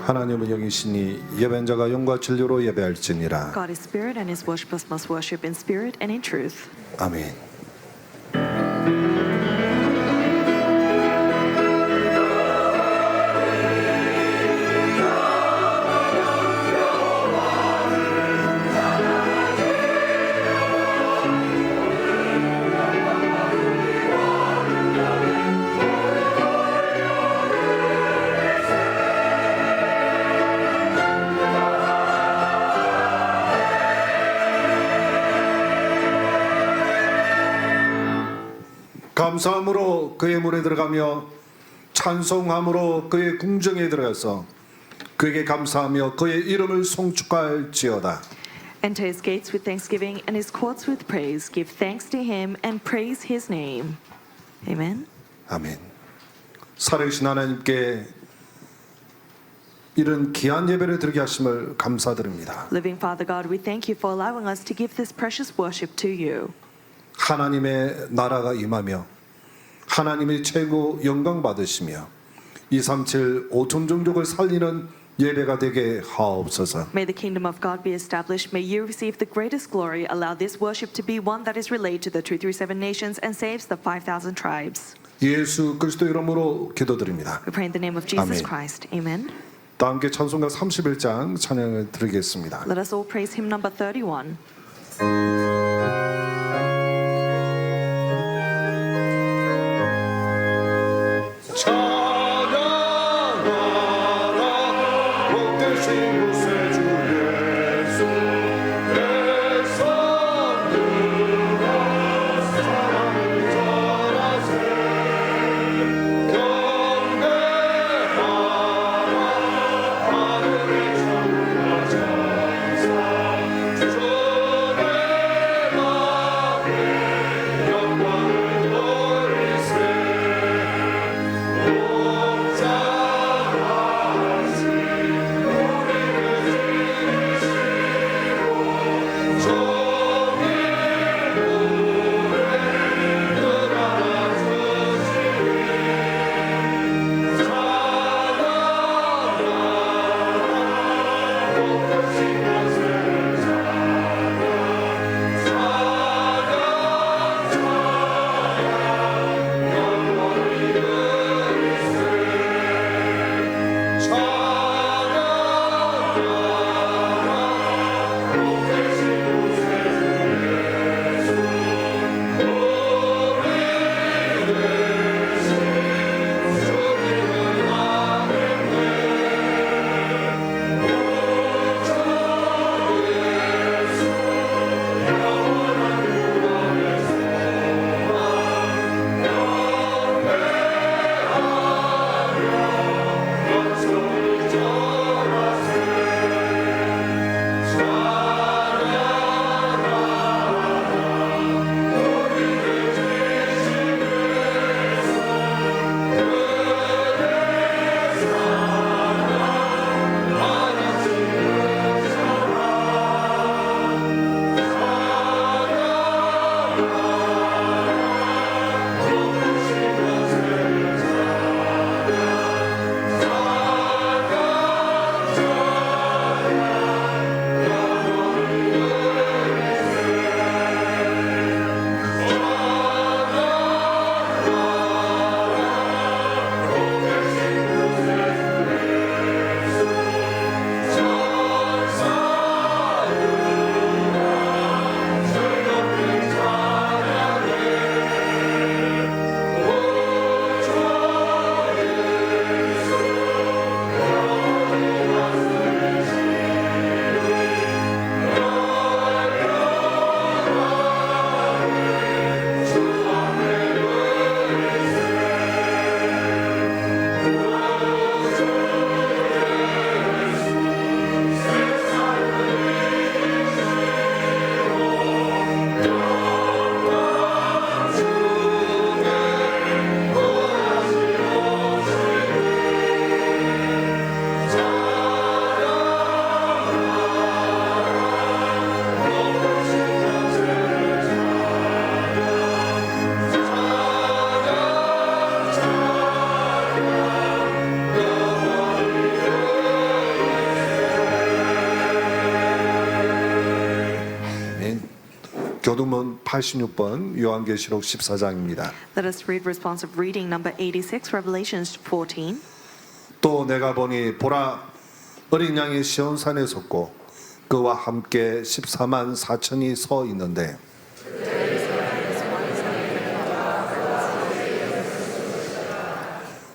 하나님은 영이시니 예배한 자가 영과 진리로 예배할지니라. God is spirit, and his worshippers must worship in spirit and in truth. 아멘. 감사함으로 그의 문에 들어가며 찬송함으로 그의 궁정에 들어가서 그에게 감사하며 그의 이름을 송축할지어다. Enter his gates with thanksgiving and his courts with praise. Give thanks to him and praise his name. Amen. 아멘. 살아계신 하나님께 이런 귀한 예배를 드리게 하심을 감사드립니다. Living Father God, we thank you for allowing us to give this precious worship to you. 하나님의 나라가 임하며 하나님의 최고 영광 받으시며 237 5천 종족을 살리는 예배가 되게 하옵소서. May the kingdom of God be established. May you receive the greatest glory. Allow this worship to be one that is relayed to the 237 nations and saves the 5,000 tribes. 예수 그리스도 이름으로 기도드립니다. We pray in the name of Jesus 아멘. Christ. Amen. 다 함께 찬송가 31장 찬양을 드리겠습니다. Let us all praise hymn number 31. 찬양하라 복되신 구세 주 예수 내 선들아 사랑을 전하세 경배하라 하늘의 천하 천사 주의 맘에 영광을 돌리세 목자하신 우리를 교두문 86번 요한계시록 14장입니다. Let us read responsive reading number 86, Revelations 14. 또 내가 보니 보라 어린 양이 시온산에 섰고 그와 함께 14만 4천이 서 있는데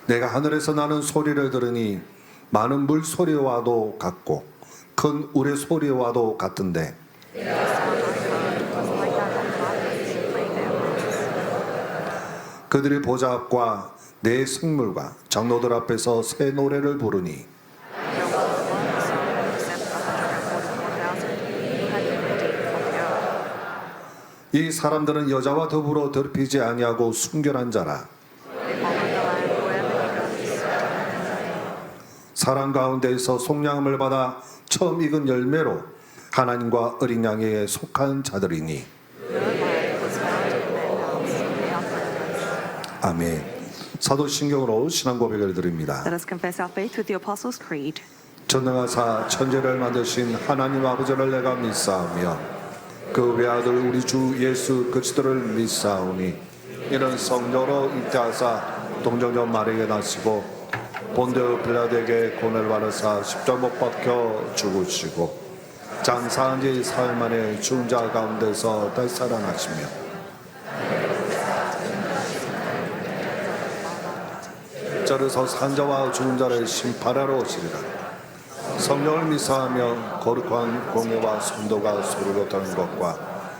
내가 하늘에서 나는 소리를 들으니 많은 물 소리와도 같고 큰 우레 소리와도 같은데 그들이 보좌 앞과 내 생물과 장로들 앞에서 새 노래를 부르니 이 사람들은 여자와 더불어 더럽히지 아니하고 순결한 자라 사람 가운데에서 속량함을 받아 처음 익은 열매로 하나님과 어린 양에게 속한 자들이니 아멘. 사도신경으로 신앙 고백을 드립니다. Let us confess our faith with the Apostles' Creed. 전능하사 천지를 만드신 하나님 아버지를 내가 믿사오며 그 외아들 우리 주 예수 그리스도를 믿사오니 이는 성령으로 잉태하사 동정녀 마리아에게 나시고 본디오 빌라도에게 고난을 받으사 십자가 못 박혀 죽으시고 장사한 지 사흘 만에 죽은 자 가운데서 다시 살아나시며 저르서 산자와 죽은 자를 심판하러 오시리라. 성령을 미사하며 거룩한 공예와 성도가 소리로 타는 것과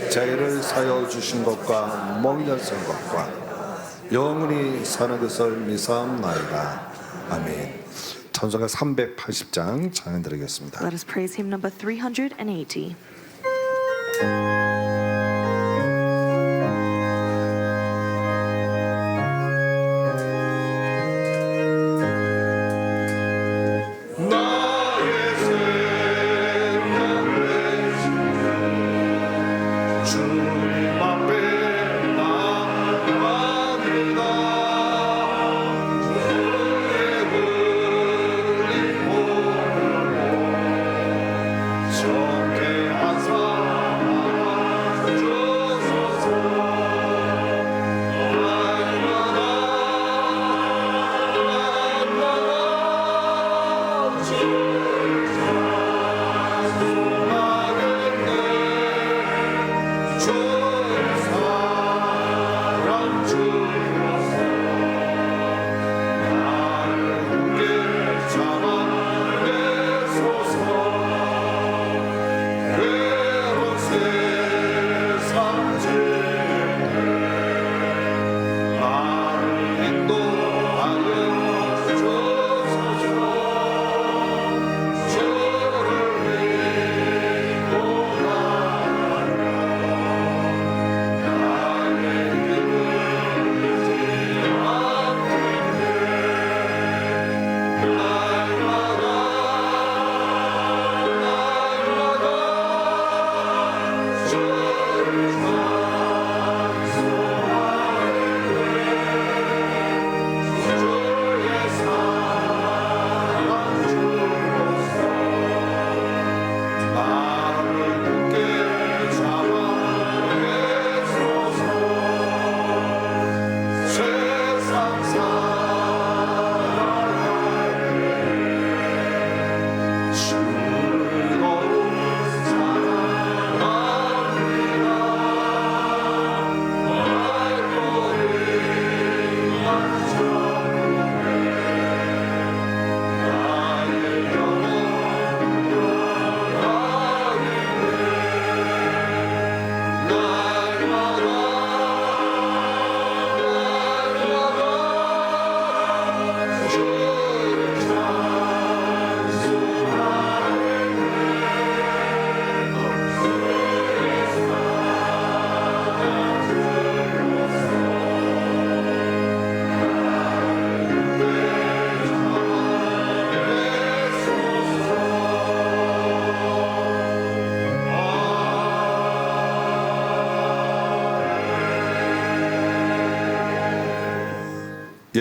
죄를 사여 주신 것과 멍년생 것과 영원히 사는 것을 미사함나이다. 아멘. 찬송가 380장 찬양 드리겠습니다. Let us praise hymn number 380.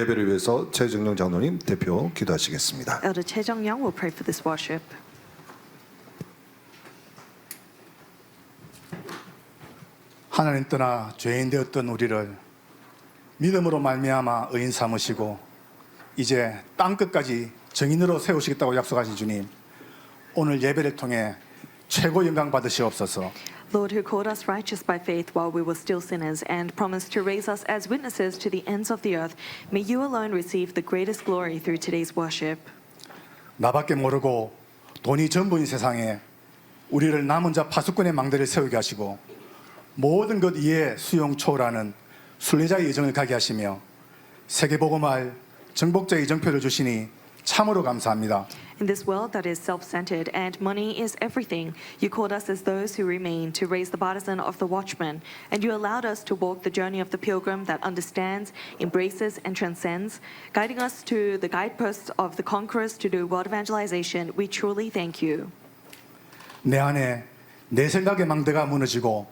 예배를 위해서 최정령 장로님 대표 기도하시겠습니다. Elder Choi Jung-young will pray for this worship. 하나님 떠나 죄인 되었던 우리를 믿음으로 말미암아 의인 삼으시고 이제 땅끝까지 정인으로 세우시겠다고 약속하신 주님, 오늘 예배를 통해 최고 영광 받으시옵소서. Lord, who called us righteous by faith while we were still sinners and promised to raise us as witnesses to the ends of the earth, may you alone receive the greatest glory through today's worship. 나밖에 모르고 돈이 전부인 세상에 우리를 남은 자 파수꾼의 망대를 세우게 하시고 모든 것 이에 수용 초월하는 순례자의 여정을 가게 하시며 세계복음할 정복자의 이정표를 주시니 참으로 감사합니다. In this world that is self-centered and money is everything, you called us as those who remain to raise the partisan of the watchman, and you allowed us to walk the journey of the pilgrim that understands, embraces, and transcends, guiding us to the guideposts of the conquerors to do world evangelization. We truly thank you. 내 안에 내 생각의 망대가 무너지고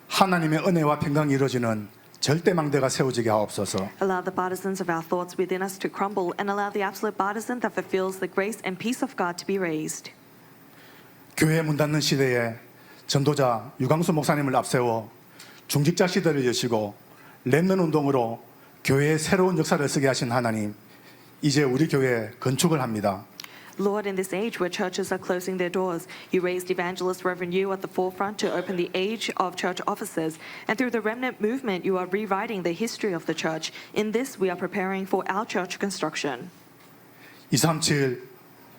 하나님의 은혜와 평강이 이루어지는 절대 망대가 세워지게 하옵소서. Allow the partisans of our thoughts within us to crumble and allow the absolute partisan that fulfills the grace and peace of God to be raised. 교회 문 닫는 시대에 전도자 유광수 목사님을 앞세워 중직자 시대를 여시고 렘넌 운동으로 교회의 새로운 역사를 쓰게 하신 하나님, 이제 우리 교회 건축을 합니다. Lord, in this age where churches are closing their doors, you raised evangelist Reverend Yu at the forefront to open the age of church offices. And through the remnant movement, you are rewriting the history of the church. In this, we are preparing for our church construction. 237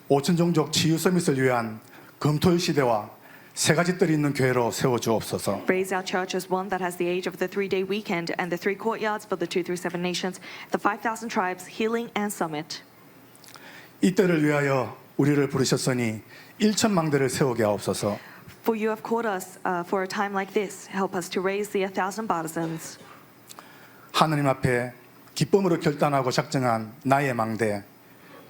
5천 종족 치유 서밋을 위한 금토일 시대와 세 가지 뜰이 있는 교회로 세워주옵소서. Raise our church as one that has the age of the 3-day weekend and the 3 courtyards for the 2-7 nations, the 5,000 tribes, healing and summit. 이 때를 위하여 우리를 부르셨으니 1천 망대를 세우게 하옵소서. For you have called us for a time like this. Help us to raise the 1,000 partisans. 하나님 앞에 기쁨으로 결단하고 작정한 나의 망대,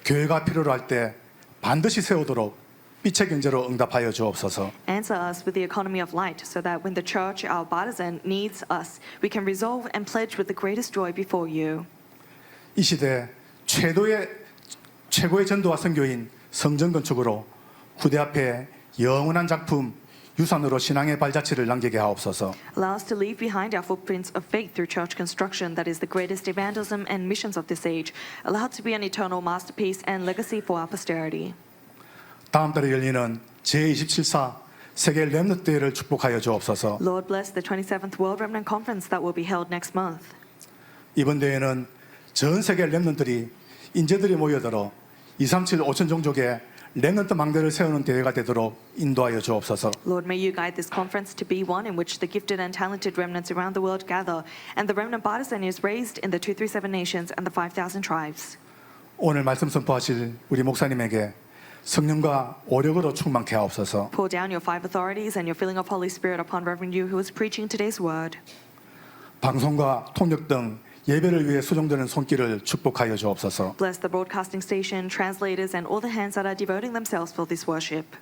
교회가 필요로 할 때 반드시 세우도록 빛의 경제로 응답하여 주옵소서. Answer us with the economy of light, so that when the church, our partisan, needs us, we can resolve and pledge with the greatest joy before you. 이 시대 최고의 전도와 선교인 성전 건축으로 후대 앞에 영원한 작품, 유산으로 신앙의 발자취를 남기게 하옵소서. Allow us to leave behind our footprints of faith through church construction that is the greatest evangelism and missions of this age. Allow it to be an eternal masterpiece and legacy for our posterity. 다음 달에 열리는 제27사 세계 렘넌트 대회를 축복하여 주옵소서. Lord, bless the 27th World Remnant Conference that will be held next month. 이번 대회는 전 세계 렘넌트들이 인재들이 모여들어 237 5천 종족의 렘넌트 망대를 세우는 대회가 되도록 인도하여 주옵소서. Lord, may you guide this conference to be one in which the gifted and talented remnants around the world gather, and the remnant partisan is raised in the 2-7 nations and the 5,000 tribes. 오늘 말씀 선포하실 우리 목사님에게 성령과 오력으로 충만케 하옵소서. Pour down your 5 authorities and your filling of Holy Spirit upon Reverend Yu, who is preaching today's word. 방송과 통역 등 예배를 위해 수종되는 손길을 축복하여 주옵소서. Bless the broadcasting station, translators, and all the hands that are devoting themselves for this worship.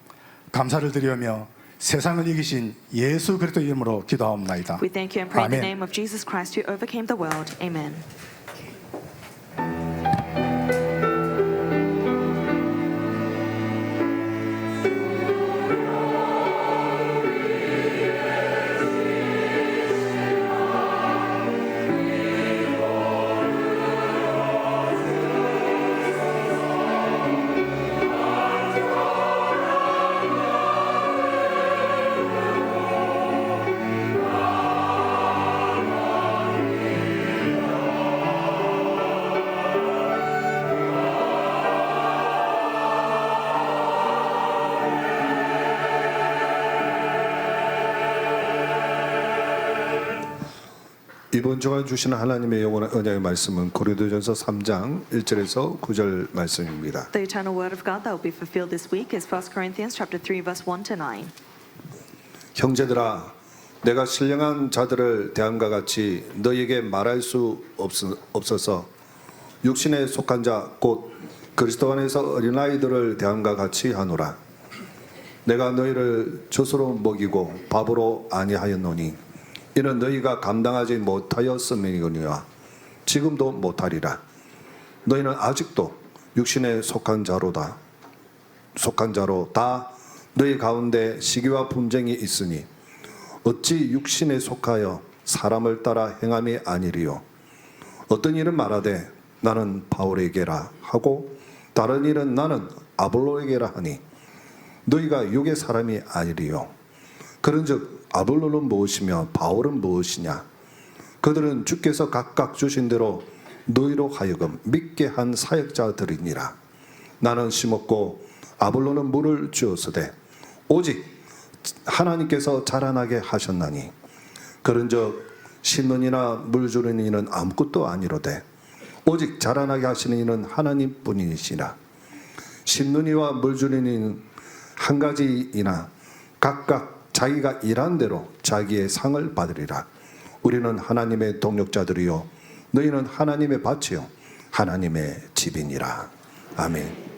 감사를 드리며 세상을 이기신 예수 그리스도 이름으로 기도하옵나이다. We thank you and pray in the 아멘. name of Jesus Christ who overcame the world. Amen. 이번 주간 주시는 하나님의 영원한 언약의 말씀은 고린도전서 3장 1절에서 9절 말씀입니다. The eternal word of God that will be fulfilled this week is 1 Corinthians chapter 3 verse 1 to 9. 형제들아, 내가 신령한 자들을 대함과 같이 너희에게 말할 수 없어서 육신에 속한 자 곧 그리스도 안에서 어린아이들을 대함과 같이 하노라. 내가 너희를 젖으로 먹이고 밥으로 아니하였노니 이는 너희가 감당하지 못하였음이거니와 지금도 못하리라. 너희는 아직도 육신에 속한 자로 다 너희 가운데 시기와 분쟁이 있으니 어찌 육신에 속하여 사람을 따라 행함이 아니리요. 어떤 이는 말하되 나는 바울에게라 하고 다른 이는 나는 아볼로에게라 하니 너희가 육의 사람이 아니리요. 그런즉 아볼로는 무엇이며 바울은 무엇이냐? 그들은 주께서 각각 주신 대로 너희로 하여금 믿게 한 사역자들이니라. 나는 심었고 아볼로는 물을 주었으되 오직 하나님께서 자라나게 하셨나니 그런즉 심는 이나 물 주는 이는 아무것도 아니로되 오직 자라나게 하시는 이는 하나님뿐이시라. 심는 이와 물 주는 이는 한 가지이나 각각 자기가 일한 대로 자기의 상을 받으리라. 우리는 하나님의 동력자들이요 너희는 하나님의 밭이요 하나님의 집이니라. 아멘.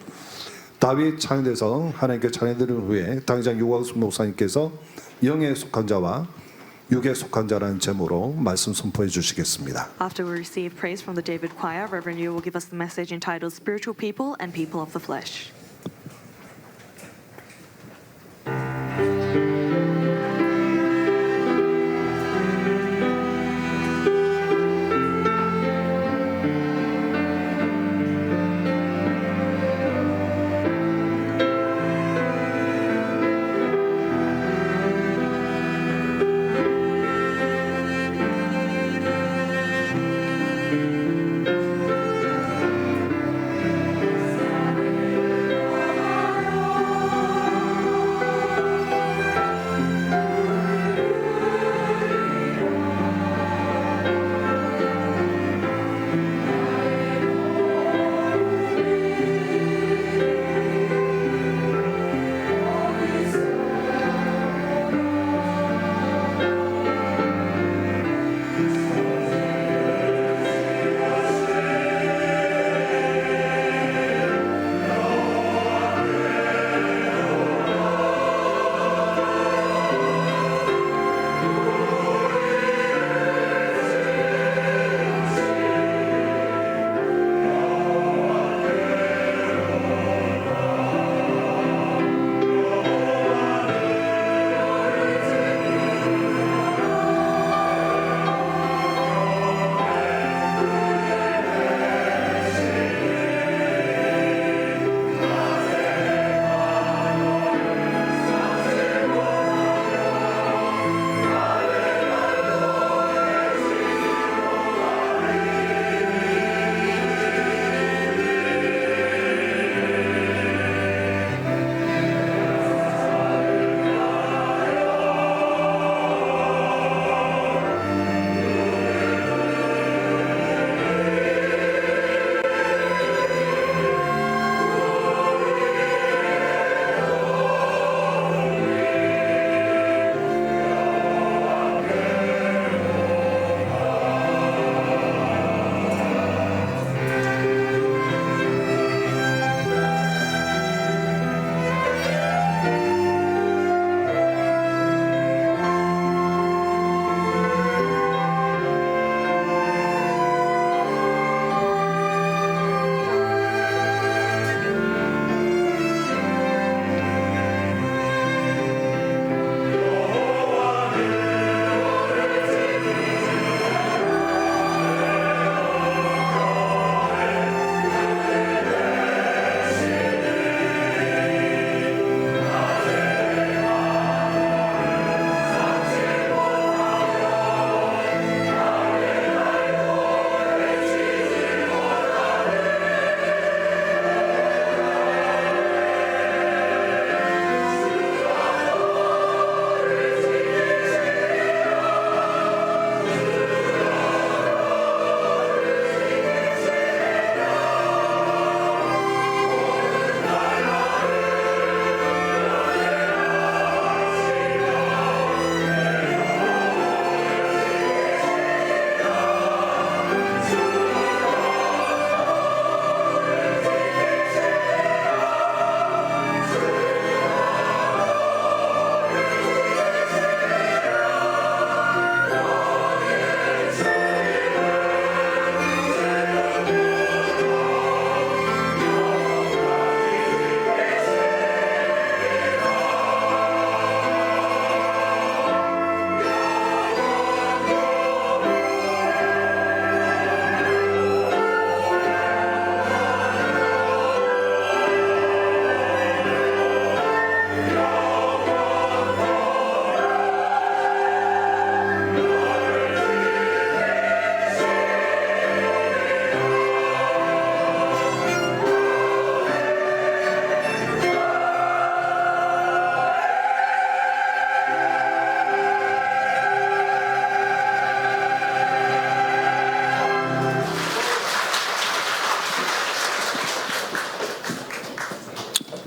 다윗 찬양대에서 하나님께 찬양드린 후에 당장 유광수 목사님께서 영에 속한 자와 육에 속한 자라는 제목으로 말씀 선포해 주시겠습니다. After we receive praise from the David Choir, Reverend Yu will give us the message entitled Spiritual People and People of the Flesh.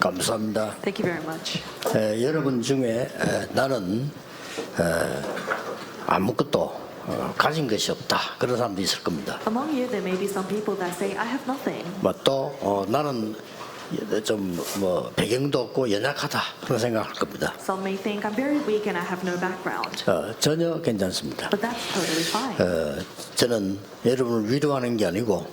감사합니다. Thank you very much. 여러분 중에 나는 아무것도 가진 것이 없다 그런 사람도 있을 겁니다. Among you, there may be some people that say, I have nothing. 또 나는 좀 뭐 배경도 없고 연약하다 그런 생각할 겁니다. Some may think I'm very weak and I have no background. 전혀 괜찮습니다. But that's totally fine. 저는 여러분을 위로하는 게 아니고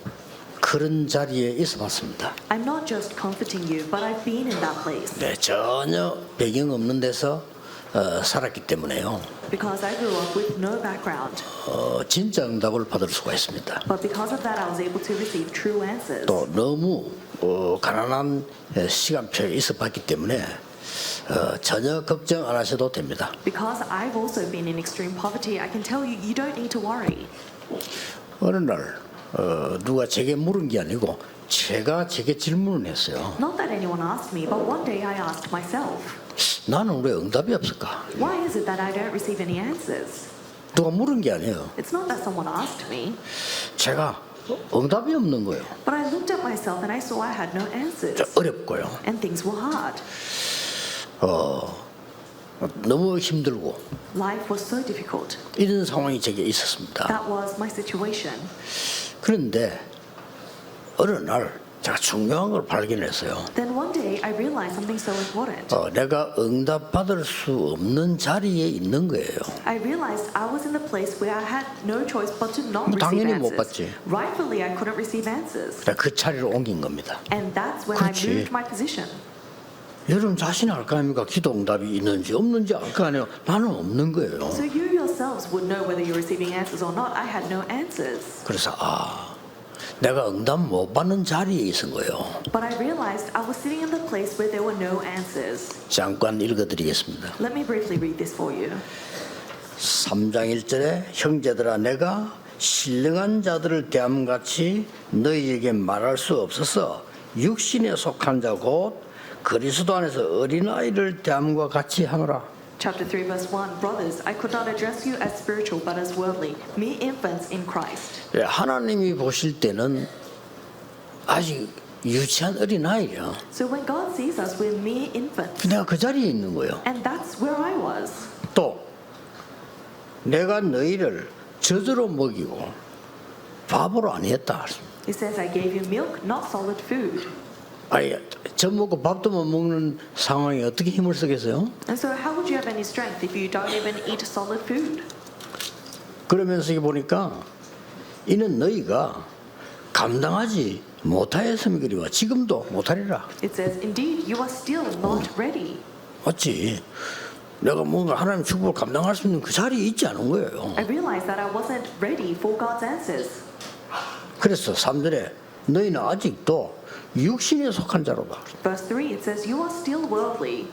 그런 자리에 있어봤습니다. I'm not just comforting you, but I've been in that place. 네, 전혀 배경 없는 데서 살았기 때문에요. Because I grew up with no background. 진짜 응답을 받을 수가 있습니다. But because of that, I was able to receive true answers. 또 너무 가난한 시간표에 있어봤기 때문에 전혀 걱정 안 하셔도 됩니다. Because I've also been in extreme poverty, I can tell you, you don't need to worry. 어느 날 누가 제게 물은 게 아니고 제가 제게 질문을 했어요. Not that anyone asked me, but one day I asked myself, 나는 왜 응답이 없을까? why is it that I don't receive any answers? 누가 물은 게 아니에요. It's not that someone asked me, 제가 응답이 없는 거예요. but I looked at myself and I saw I had no answers. 어렵고요. And things were hard. 너무 힘들고 Life was so difficult. 이런 상황이 제게 있었습니다. That was my situation. 그런데 어느 날 제가 중요한 걸 발견했어요. Then one day I realized something so important. 내가 응답받을 수 없는 자리에 있는 거예요. I realized I was in the place where I had no choice but to not receive 당연히 못 answers. 받지. Rightfully, I couldn't receive answers. 그 자리로 옮긴 겁니다. And that's when 그렇지. I moved my position. 여러분 자신이 알 거 아닙니까? 기도 응답이 있는지 없는지 알 거 아니에요. 나는 없는 거예요. So you yourselves would know whether you're receiving answers or not. I had no answers. 그래서 내가 응답 못 받는 자리에 있은 거예요. But I realized I was sitting in the place where there were no answers. 잠깐 읽어드리겠습니다. Let me briefly read this for you. 3장 1절에 형제들아 내가 신령한 자들을 대함같이 너희에게 말할 수 없어서 육신에 속한 자 곧 그리스도 안에서 어린아이를 대함과 같이 하노라. Chapter 3, verse 1. Brothers, I could not address you as spiritual but as worldly, mere infants in Christ. 하나님이 보실 때는 아직 유치한 어린아이야. So when God sees us, we're mere infants. 내가 그 자리에 있는 거예요. And that's where I was. 또 내가 너희를 젖으로 먹이고 밥으로 아니했다. It says, I gave you milk, not solid food. 아니 젖 먹고 밥도 못 먹는 상황에 어떻게 힘을 쓰겠어요? And so how would you have any strength if you don't even eat solid food? 그러면서 이게 보니까 이는 너희가 감당하지 못하였음이 그리와 지금도 못하리라. It says, indeed, you are still not ready. 맞지? 내가 뭔가 하나님 축복을 감당할 수 있는 그 자리에 있지 않은 거예요. I realized that I wasn't ready for God's answers. 그래서 3절에 너희는 아직도 육신에 속한 자로다. Verse 3, it says, you are still worldly.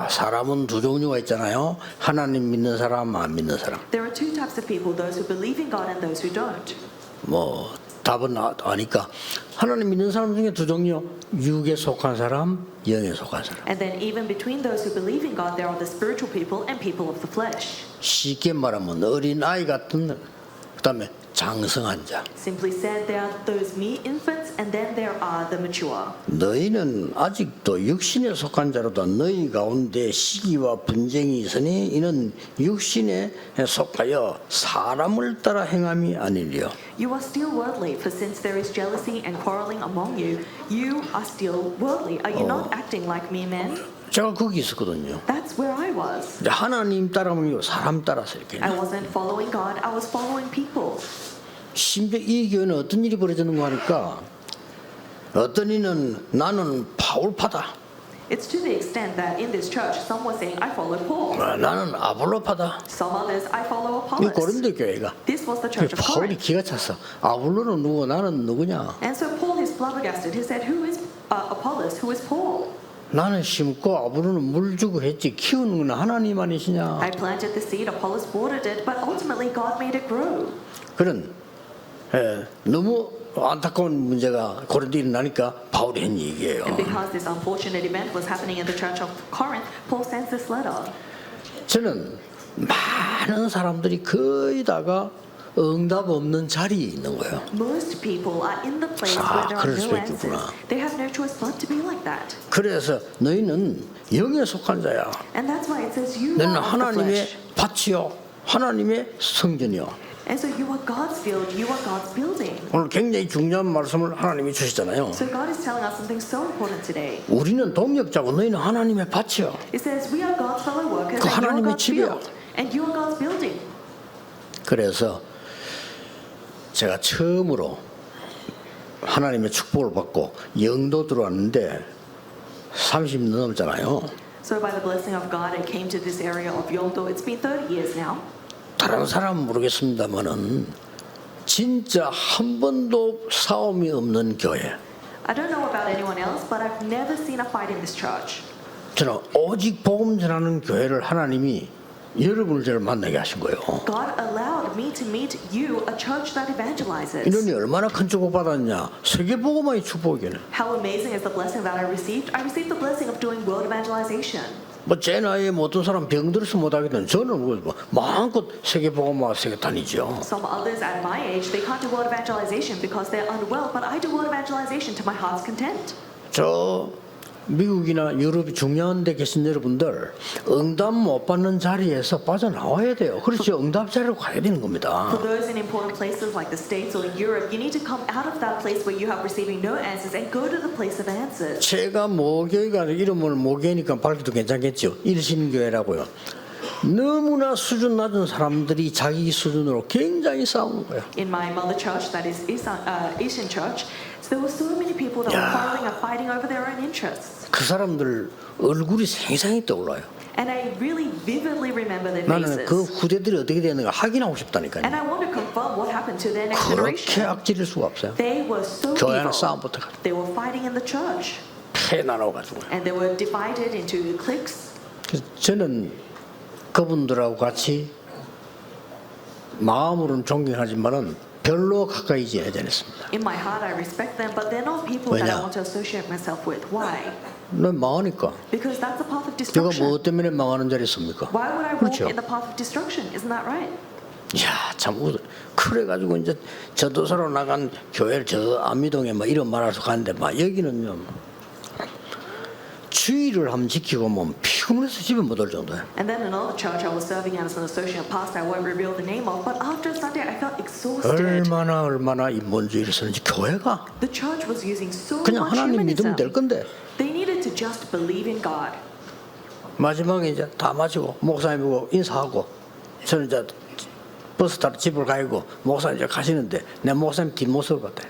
사람은 두 종류가 있잖아요. 하나님 믿는 사람, 안 믿는 사람. There are two types of people, those who believe in God and those who don't. 뭐 답은 아니까 하나님 믿는 사람 중에 두 종류. 육에 속한 사람, 영에 속한 사람. And then even between those who believe in God, there are the spiritual people and people of the flesh. 쉽게 말하면 어린 아이 같은 그다음에 장성한 자. Simply said, there are those mere infants and then there are the mature. 너희는 아직도 육신에 속한 자로다. 너희 가운데 시기와 분쟁이 있으니 이는 육신에 속하여 사람을 따라 행함이 아니리요. You are still worldly, for since there is jealousy and quarreling among you, you are still worldly. Are you not acting like mere men? 제가 거기 있었거든요. That's where I was. 하나님 따라오면 사람 따라서 이렇게. I wasn't following God, I was following people. 심지어 이 교회는 어떤 일이 벌어지는 거 하니까 어떤 이는 나는 바울파다. It's to the extent that in this church, some were saying, I follow Paul. 나는 아볼로파다. Some others, I follow 이 Apollos. 고린도 교회가. This was the church of 바울이 Corinth. 기가 찼어. 아볼로는 누구 나는 누구냐. And so Paul is flabbergasted. He said, who is Apollos? Who is Paul? 나는 심고 아볼로는 물 주고 했지 키우는 건 하나님 아니시냐. I planted the seed, Apollos watered it, but ultimately God made it grow. 그런 너무 안타까운 문제가 고린도에 일어나니까 바울이 한 얘기예요. And because this unfortunate event was happening in the church of Corinth, Paul sends this letter. 저는 많은 사람들이 거의 다가 응답 없는 자리에 있는 거예요. Most people are in the place 아, where there 그럴 are 수 no 있겠구나. answers. They have no choice but to be like that. 그래서 너희는 영에 속한 자야. And that's why it says you 너는 are of the 하나님의 flesh. 밭이요, 하나님의 성전이요. And so you are God's field, you are God's building. 오늘 굉장히 중요한 말씀을 하나님이 주시잖아요. So God is telling us something so important today. 우리는 동역자고 너희는 하나님의 밭이요. It says we are God's fellow workers 그 and you are 하나님의 God's 집이야. field. And you are God's building. 그래서 제가 처음으로 하나님의 축복을 받고 영도 들어왔는데 30년 넘었잖아요. So by the blessing of God, I came to this area of Yongdo. It's been 30 years now. 다른 사람은 모르겠습니다만은 진짜 한 번도 싸움이 없는 교회. I don't know about anyone else, but I've never seen a fight in this church. 저는 오직 복음 전하는 교회를 하나님이 여러분을 저를 만나게 하신 거예요. God allowed me to meet you, a church that evangelizes. 이런이 얼마나 큰 축복 받았냐? 세계 복음만이 축복이네. How amazing is the blessing that I received? I received the blessing of doing world evangelization. 뭐 제 나이에 뭐 어떤 사람 병들어서 못하겠는 저는 뭐 마음껏 세계 복음화 세계 다니죠. Some others at my age, they can't do world evangelization because they're unwell, but I do world evangelization to my heart's content. 저 미국이나 유럽이 중요한 데 계신 여러분들 응답 못 받는 자리에서 빠져나와야 돼요. 그렇지 응답 자리로 가야 되는 겁니다. For those in important places like the States or Europe, you need to come out of that place where you have receiving no answers and go to the place of answers. 제가 모교회가 이름을 모교회니까 밝혀도 괜찮겠죠. 일신교회라고요. 너무나 수준 낮은 사람들이 자기 수준으로 굉장히 싸우는 거예요. In my mother church, that is Asian Church, there were so many people that were quarreling and fighting over their own interests. 그 사람들 얼굴이 생생히 떠올라요. And I really vividly remember their 나는 그 faces. 후대들이 어떻게 되는가 확인하고 싶다니까요. And I want to confirm what happened to their next 그렇게 generation. 악질일 수가 없어요. They were so 교회 안에 evil. 싸움부터 가지고 They were fighting in the church. 패 나눠가지고. And they were divided into cliques. 그래서 저는 그분들하고 같이 마음으로는 존경하지만은 별로 가까이 지내지 않았습니다. In my heart, I respect them, but they're not people that I 왜냐? want to associate myself with. Why? 넌 망하니까. Because that's the path of 내가 destruction. 뭐 때문에 망하는 자리에 있습니까? Why would I walk 그렇죠. in the path of destruction? Isn't that right? 이야 참 그래가지고 이제 저도서로 나간 교회를 저 안미동에 막 이런 말하서 가는데 막 여기는요 주의를 한번 지키고 뭐 피곤해서 집에 못 올 정도야. And then another church I was serving as an associate pastor, I won't reveal the name of, but after Sunday I felt exhausted. 얼마나 인본주의를 쓰는지 교회가 The church was using so 그냥 much 하나님 믿으면 될 humanism. 건데 They needed to just believe in God. 마지막에 이제 다 마치고 목사님하고 인사하고 저는 이제 버스 타러 집을 가고 목사님 이제 가시는데 내 목사님 뒷모습을 봤대.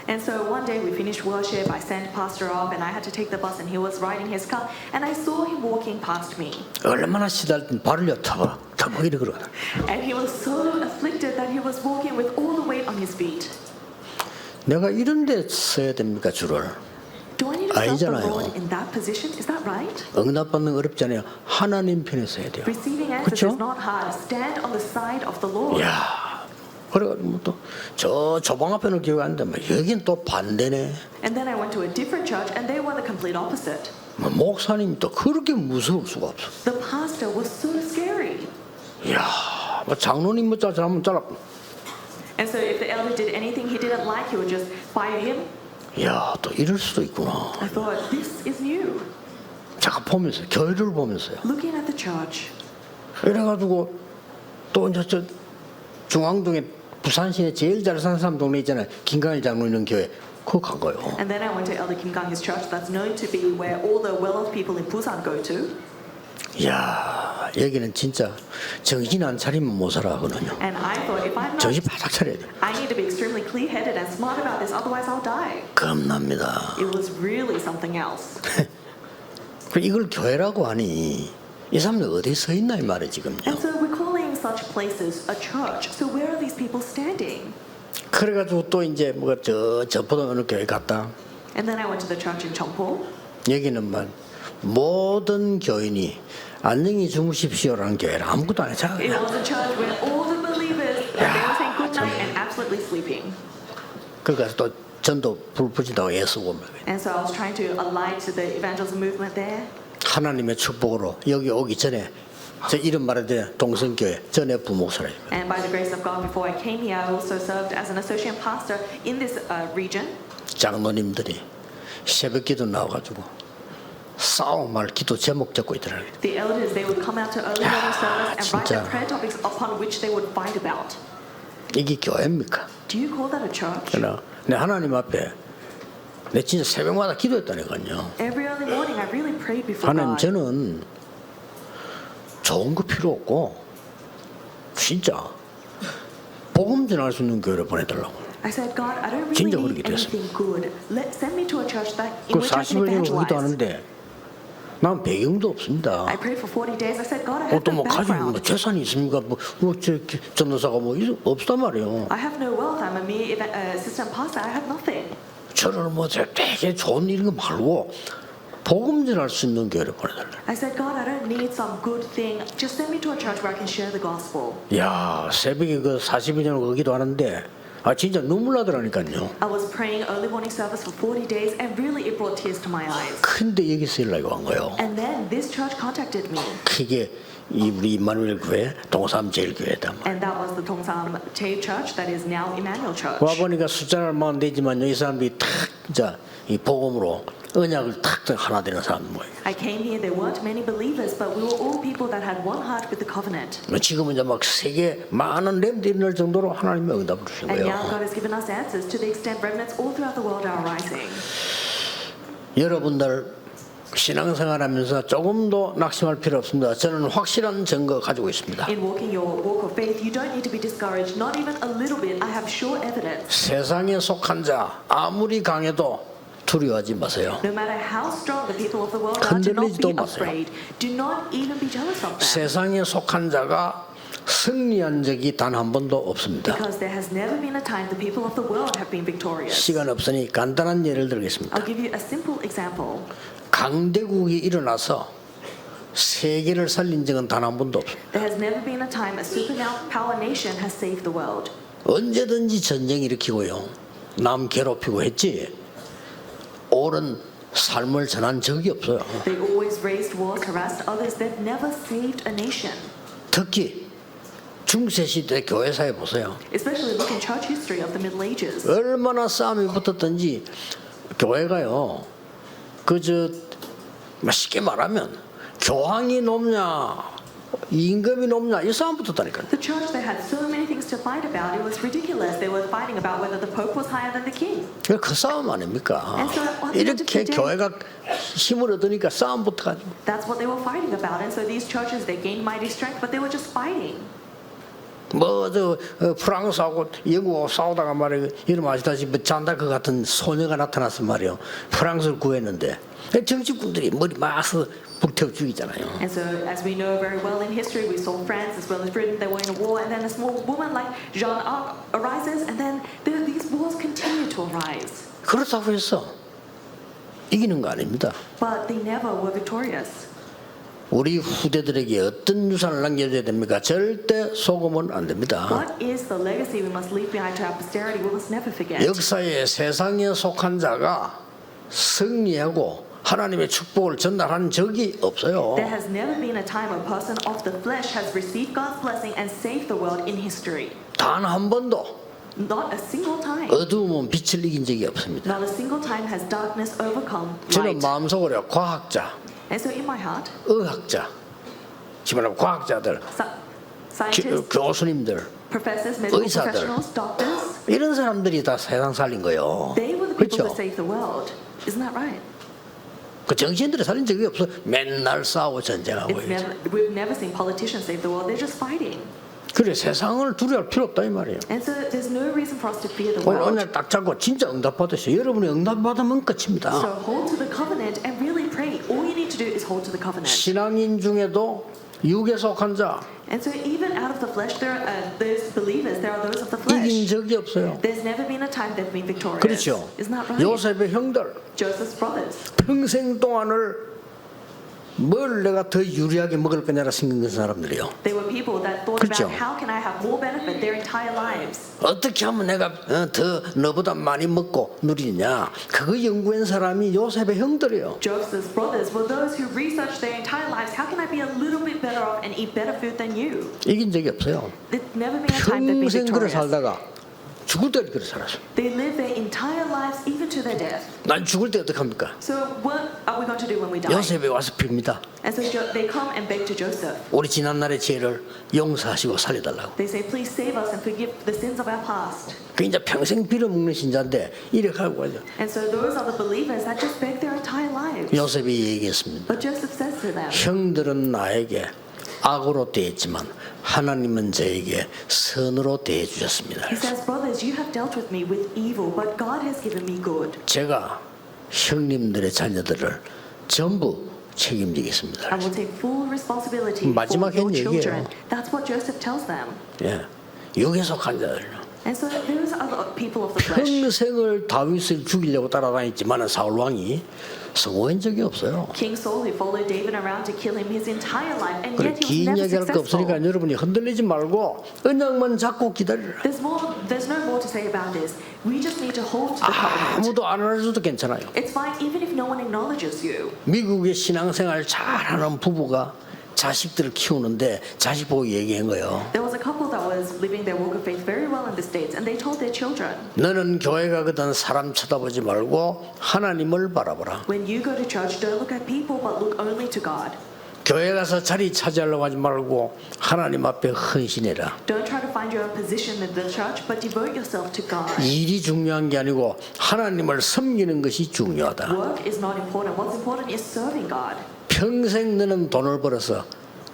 And so one day we finished worship, I sent pastor off and I had to take the bus and he was riding his car and I saw him walking past me. 얼마나 시달든 발을요 터벅 이래 그러거든. And he was so afflicted that he was walking with all the weight on his feet. 내가 이런 데 써야 됩니까 줄을? Do I need to serve the 아니잖아요. Lord in that position? Is that right? 응답받는 거 어렵잖아요. 하나님 편에 서야 돼요. Receiving answers 그렇죠? is not hard. Stand on the side of the Lord. 야, 그래가지고 또 저 조방 앞에는 기억이 안 나는데 여긴 또 반대네. And then I went to a different church and they were the complete opposite. 뭐 목사님이 또 그렇게 무서울 수가 없어. The pastor was so scary. 이야, 뭐 장로님 뭐 잘하면 잘랐고. And so if the elder did anything he didn't like, he would just fire him. 이야, 또 이럴 수도 있구나. I thought, this is new. 제가 보면서 교회를 보면서요. Looking at the church. 이래가지고 또 이제 저 중앙동에 부산시내 제일 잘 사는 사람 동네 있잖아요. 김강일 장로 있는 교회. 그거 간 거예요. And then I went to Elder Kim Gang-his church that's known to be where all the well-off people in Busan go to. 이야, 여기는 진짜 정신 안 차리면 못 살아 하거든요. And I thought, if I'm 정신 not, 바짝 차려야 돼. I need to be extremely clear-headed and smart about this, otherwise I'll die. 겁납니다. It was really something else. 그 이걸 교회라고 하니 이 사람들 어디에 서 있나 이 말이에요 지금요. And so we're calling such places a church. So where are these people standing? 그래가지고 또 이제 뭐가 저 포도 어느 교회 갔다. And then I went to the church in Cheongpo. 여기는 뭐 모든 교인이 안녕히 주무십시오라는 교회라 아무것도 안 했잖아. It was a church where all the believers, they were saying good night and absolutely sleeping. 그러니까 또 전도 불 붙인다고 애쓰고 And so I was trying to align to the evangelism movement there. 하나님의 축복으로 여기 오기 전에 제 이름 말해도 동성교회 전에 부목사라요. And by the grace of God, before I came here, I also served as an associate pastor in this region. 장로님들이 새벽기도 나와가지고 싸움할 기도 제목 적고 있더라고요. The elders, they would come out to early morning service and write 진짜. the prayer topics upon which they would fight about. 이게 교회입니까? Do you call that a church? 그러나 내 하나님 앞에 내 진짜 새벽마다 기도했다니까요. Every early morning, I really prayed before 하나님 God. 저는 좋은 거 필요 없고 진짜 복음 전할 수 있는 교회를 보내달라고. I said, God, I don't really 진짜 need 그렇게 됐어요. anything good. Send me to a church that in 그 which I can 40일 전에 evangelize. 기도하는데 난 배경도 없습니다. I prayed for 40 days. I said, God, I have 또 no 뭐 가지고 뭐 background. 재산이 있습니까? 전도사가 뭐 없단 말이에요. I have no wealth. I'm a mere assistant pastor. I have nothing. 저는 뭐 되게 좋은 일인 거 말고 복음 전할 수 있는 교회를 보내달라. I said, God, I don't need some good thing. Just send me to a church where I can share the gospel. 야 새벽에 그 40일 전에 그 기도하는데 진짜 눈물 나더라니까요. I was praying early morning service for 40 days and really it brought tears to my eyes. 근데 여기서 연락이 온 거예요. And then this church contacted me. 그게 우리 임마누엘 교회 동삼 제일교회다. And that was the Tongsam Tae Church that is now Emmanuel Church. 와 보니까 숫자는 얼마 안 되지만 이 사람들이 탁 진짜 이 복음으로 언약을 탁 하나 되는 사람 뭐예요. I came here, there weren't many believers, but we were all people that had one heart with the covenant. 지금은 이제 막 세계 많은 렘들이 일어날 정도로 하나님이 응답을 주신 And now 거예요. God has given us answers to the extent remnants all throughout the world are rising. 여러분들 신앙생활하면서 조금도 낙심할 필요 없습니다. 저는 확실한 증거 가지고 있습니다. In walking your walk of faith, you don't need to be discouraged, not even a little bit. I have sure evidence. 세상에 속한 자 아무리 강해도 두려워하지 마세요. No matter how strong the people of the world are, do not 흔들리지도 be 마세요. afraid. Do not even be jealous of them. 세상에 속한 자가 승리한 적이 단 한 번도 없습니다. Because there has never been a time the people of the world have been victorious. 시간 없으니 간단한 예를 들겠습니다. I'll give you a simple example. 강대국이 일어나서 세계를 살린 적은 단 한 번도 없습니다. There has never been a time a superpower nation has saved the world. 언제든지 전쟁 일으키고요. 남 괴롭히고 했지. 옳은 삶을 전한 적이 없어요. They always raised wars, harassed others. They've never saved a nation. 특히 중세시대 교회사에 보세요. Especially look in church history of the Middle Ages. 얼마나 싸움이 붙었던지 교회가요. 그저 쉽게 말하면 교황이 높냐 임금이 높냐 이 싸움 붙었다니까요. The church, they had so many things to fight about. It was ridiculous. They were fighting about whether the Pope was higher than the king. 그 싸움 아닙니까? And so at the end of 이렇게 the day- 교회가 힘을 얻으니까 싸움 붙어가지고 That's what they were fighting about. And so these churches, they gained mighty strength, but they were just fighting. 뭐저 프랑스하고 영국하고 싸우다가 말이에요. 이름 아시다시피 잔다크 같은 소녀가 나타났단 말이에요. 프랑스를 구했는데 정치꾼들이 머리 마서 불태워 죽이잖아요. And so, as we know very well in history, we saw France as well as Britain. They were in a war, and then a small woman like Jeanne d'Arc arises, and then these wars continue to arise. 그렇다고 해서 이기는 거 아닙니다. But they never were victorious. 우리 후대들에게 어떤 유산을 남겨줘야 됩니까? 절대 속으면 안 됩니다. What is the legacy we must leave behind to our posterity? We must never forget. 역사에 세상에 속한 자가 승리하고 하나님의 축복을 전달한 적이 없어요. There has never been a time a person of the flesh has received God's blessing and saved the world in history. 단 한 번도 Not a single time. 어두움은 빛을 이긴 적이 없습니다. Not a single time has darkness overcome 저는 light. 마음속으로 과학자, And so in my heart, 의학자, 지금 과학자들, scientists, 교수님들 professors, medical 의사들. professionals, doctors, 이런 사람들이 다 세상 살린 거예요. they were the people 그렇죠? who saved the world. Isn't that right? 그 정치인들이 살린 적이 없어. 맨날 싸우고 전쟁하고 It's 있죠. we've never seen politicians save the world. They're just fighting. 그래 세상을 두려워할 필요 없다 이 말이에요. And so there's no reason for us to fear the 오늘 world. 오늘 딱 잡고 진짜 응답 받으세요. 여러분이 응답 받으면 끝입니다. So hold to the covenant and really pray. All you need to do is hold to the covenant. 신앙인 중에도 육에 속한 자 And so even out of the flesh, there are those believers. There are those of the 이긴 flesh. 적이 없어요. There's never been a time they've been victorious. 그렇죠. Isn't that right? 요셉의 형들 Joseph's brothers. 평생 동안을 뭘 내가 더 유리하게 먹을 거냐라 생긴 사람들이요. They were people that thought 그렇죠. about how can I have more benefit their entire lives. 어떻게 하면 내가 더 너보다 많이 먹고 누리냐. 그거 연구한 사람이 요셉의 형들이요. Joseph's brothers were those who researched their entire lives. How can I be a little bit better off and eat better food than you? 이긴 적이 없어요. There's never been a time they've been 평생 그래 victorious. 살다가 죽을 때까지 그래 살았어. They live their entire lives even to their death. 난 죽을 때 어떡합니까? So what are we going to do when we die? 요셉이 와서 빕니다. And so they come and beg to Joseph. 우리 지난날의 죄를 용서하시고 살려달라고. They say, please save us and forgive the sins of our past. 그 이제 평생 빌어먹는 신자인데 이래 가고 가죠. And so those are the believers that just beg their entire lives. 요셉이 얘기했습니다. But Joseph says to them, 형들은 나에게 악으로 대했지만 하나님은 저에게 선으로 대해 주셨습니다. he says, brothers, you have dealt with me with evil, but God has given me good. 제가 형님들의 자녀들을 전부 책임지겠습니다. I will take full responsibility for 마지막 your 한 children. 얘기예요. That's what Joseph tells them. 예, 육에 속한 자들. And so those are the people of the flesh. 평생을 다윗을 죽이려고 따라다녔지만 사울 왕이 성공한 적이 없어요. King Saul, who followed David around to kill him his entire life, and 그래 yet he was 긴 never 얘기할 거 없으니까 successful. 여러분이 흔들리지 말고 언약만 잡고 기다리라. There's no more to say about this. We just need to hold to the covenant. 아무도 안 알아줘도 괜찮아요. It's fine even if no one acknowledges you. 미국의 신앙생활 잘하는 부부가 자식들을 키우는데 자식 보고 얘기한 거예요. There was a couple that was living their walk of faith very well in the States, and they told their children, 너는 교회 가거든 사람 쳐다보지 말고 하나님을 바라보라. when you go to church, don't look at people, but look only to God. 교회 가서 자리 차지하려고 하지 말고 하나님 앞에 헌신해라. Don't try to find your own position in the church, but devote yourself to God. 일이 중요한 게 아니고 하나님을 섬기는 것이 중요하다. Work is not important. What's important is serving God. 평생 너는 돈을 벌어서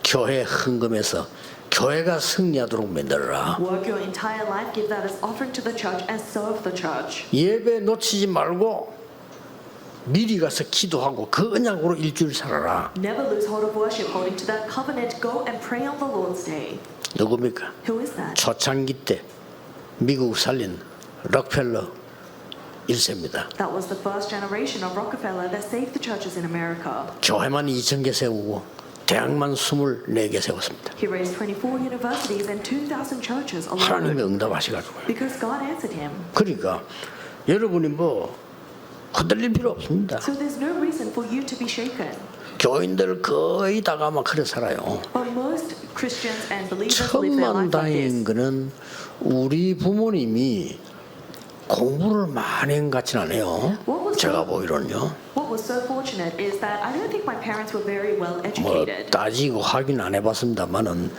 교회 헌금해서 교회가 승리하도록 만들어라. Work your entire life, give that as offering to the church, and serve the church. 예배 놓치지 말고 미리 가서 기도하고 그 언약으로 일주일 살아라. Never lose hold of worship, holding to that covenant. Go and pray on the Lord's Day. 누굽니까? Who is that? 초창기 때 미국 살린 록펠러 1세입니다. That was the first generation of Rockefeller that saved the churches in America. 교회만 2,000개 세우고 대학만 24개 세웠습니다. He raised 24 universities and 2,000 churches 하나님이 alone 응답하셔가지고요. because God answered him. 그러니까 여러분이 뭐 흔들릴 필요 없습니다. So there's no reason for you to be shaken. 교인들 거의 다가 아마 그래 살아요. But most Christians and believers live their life like 천만다행인 this. 거는 우리 부모님이 공부를 많이 한 것 같지는 않아요. 제가 보기로는요. What was so fortunate is that I don't think my parents were very well 뭐 educated. 따지고 확인 안 해봤습니다만은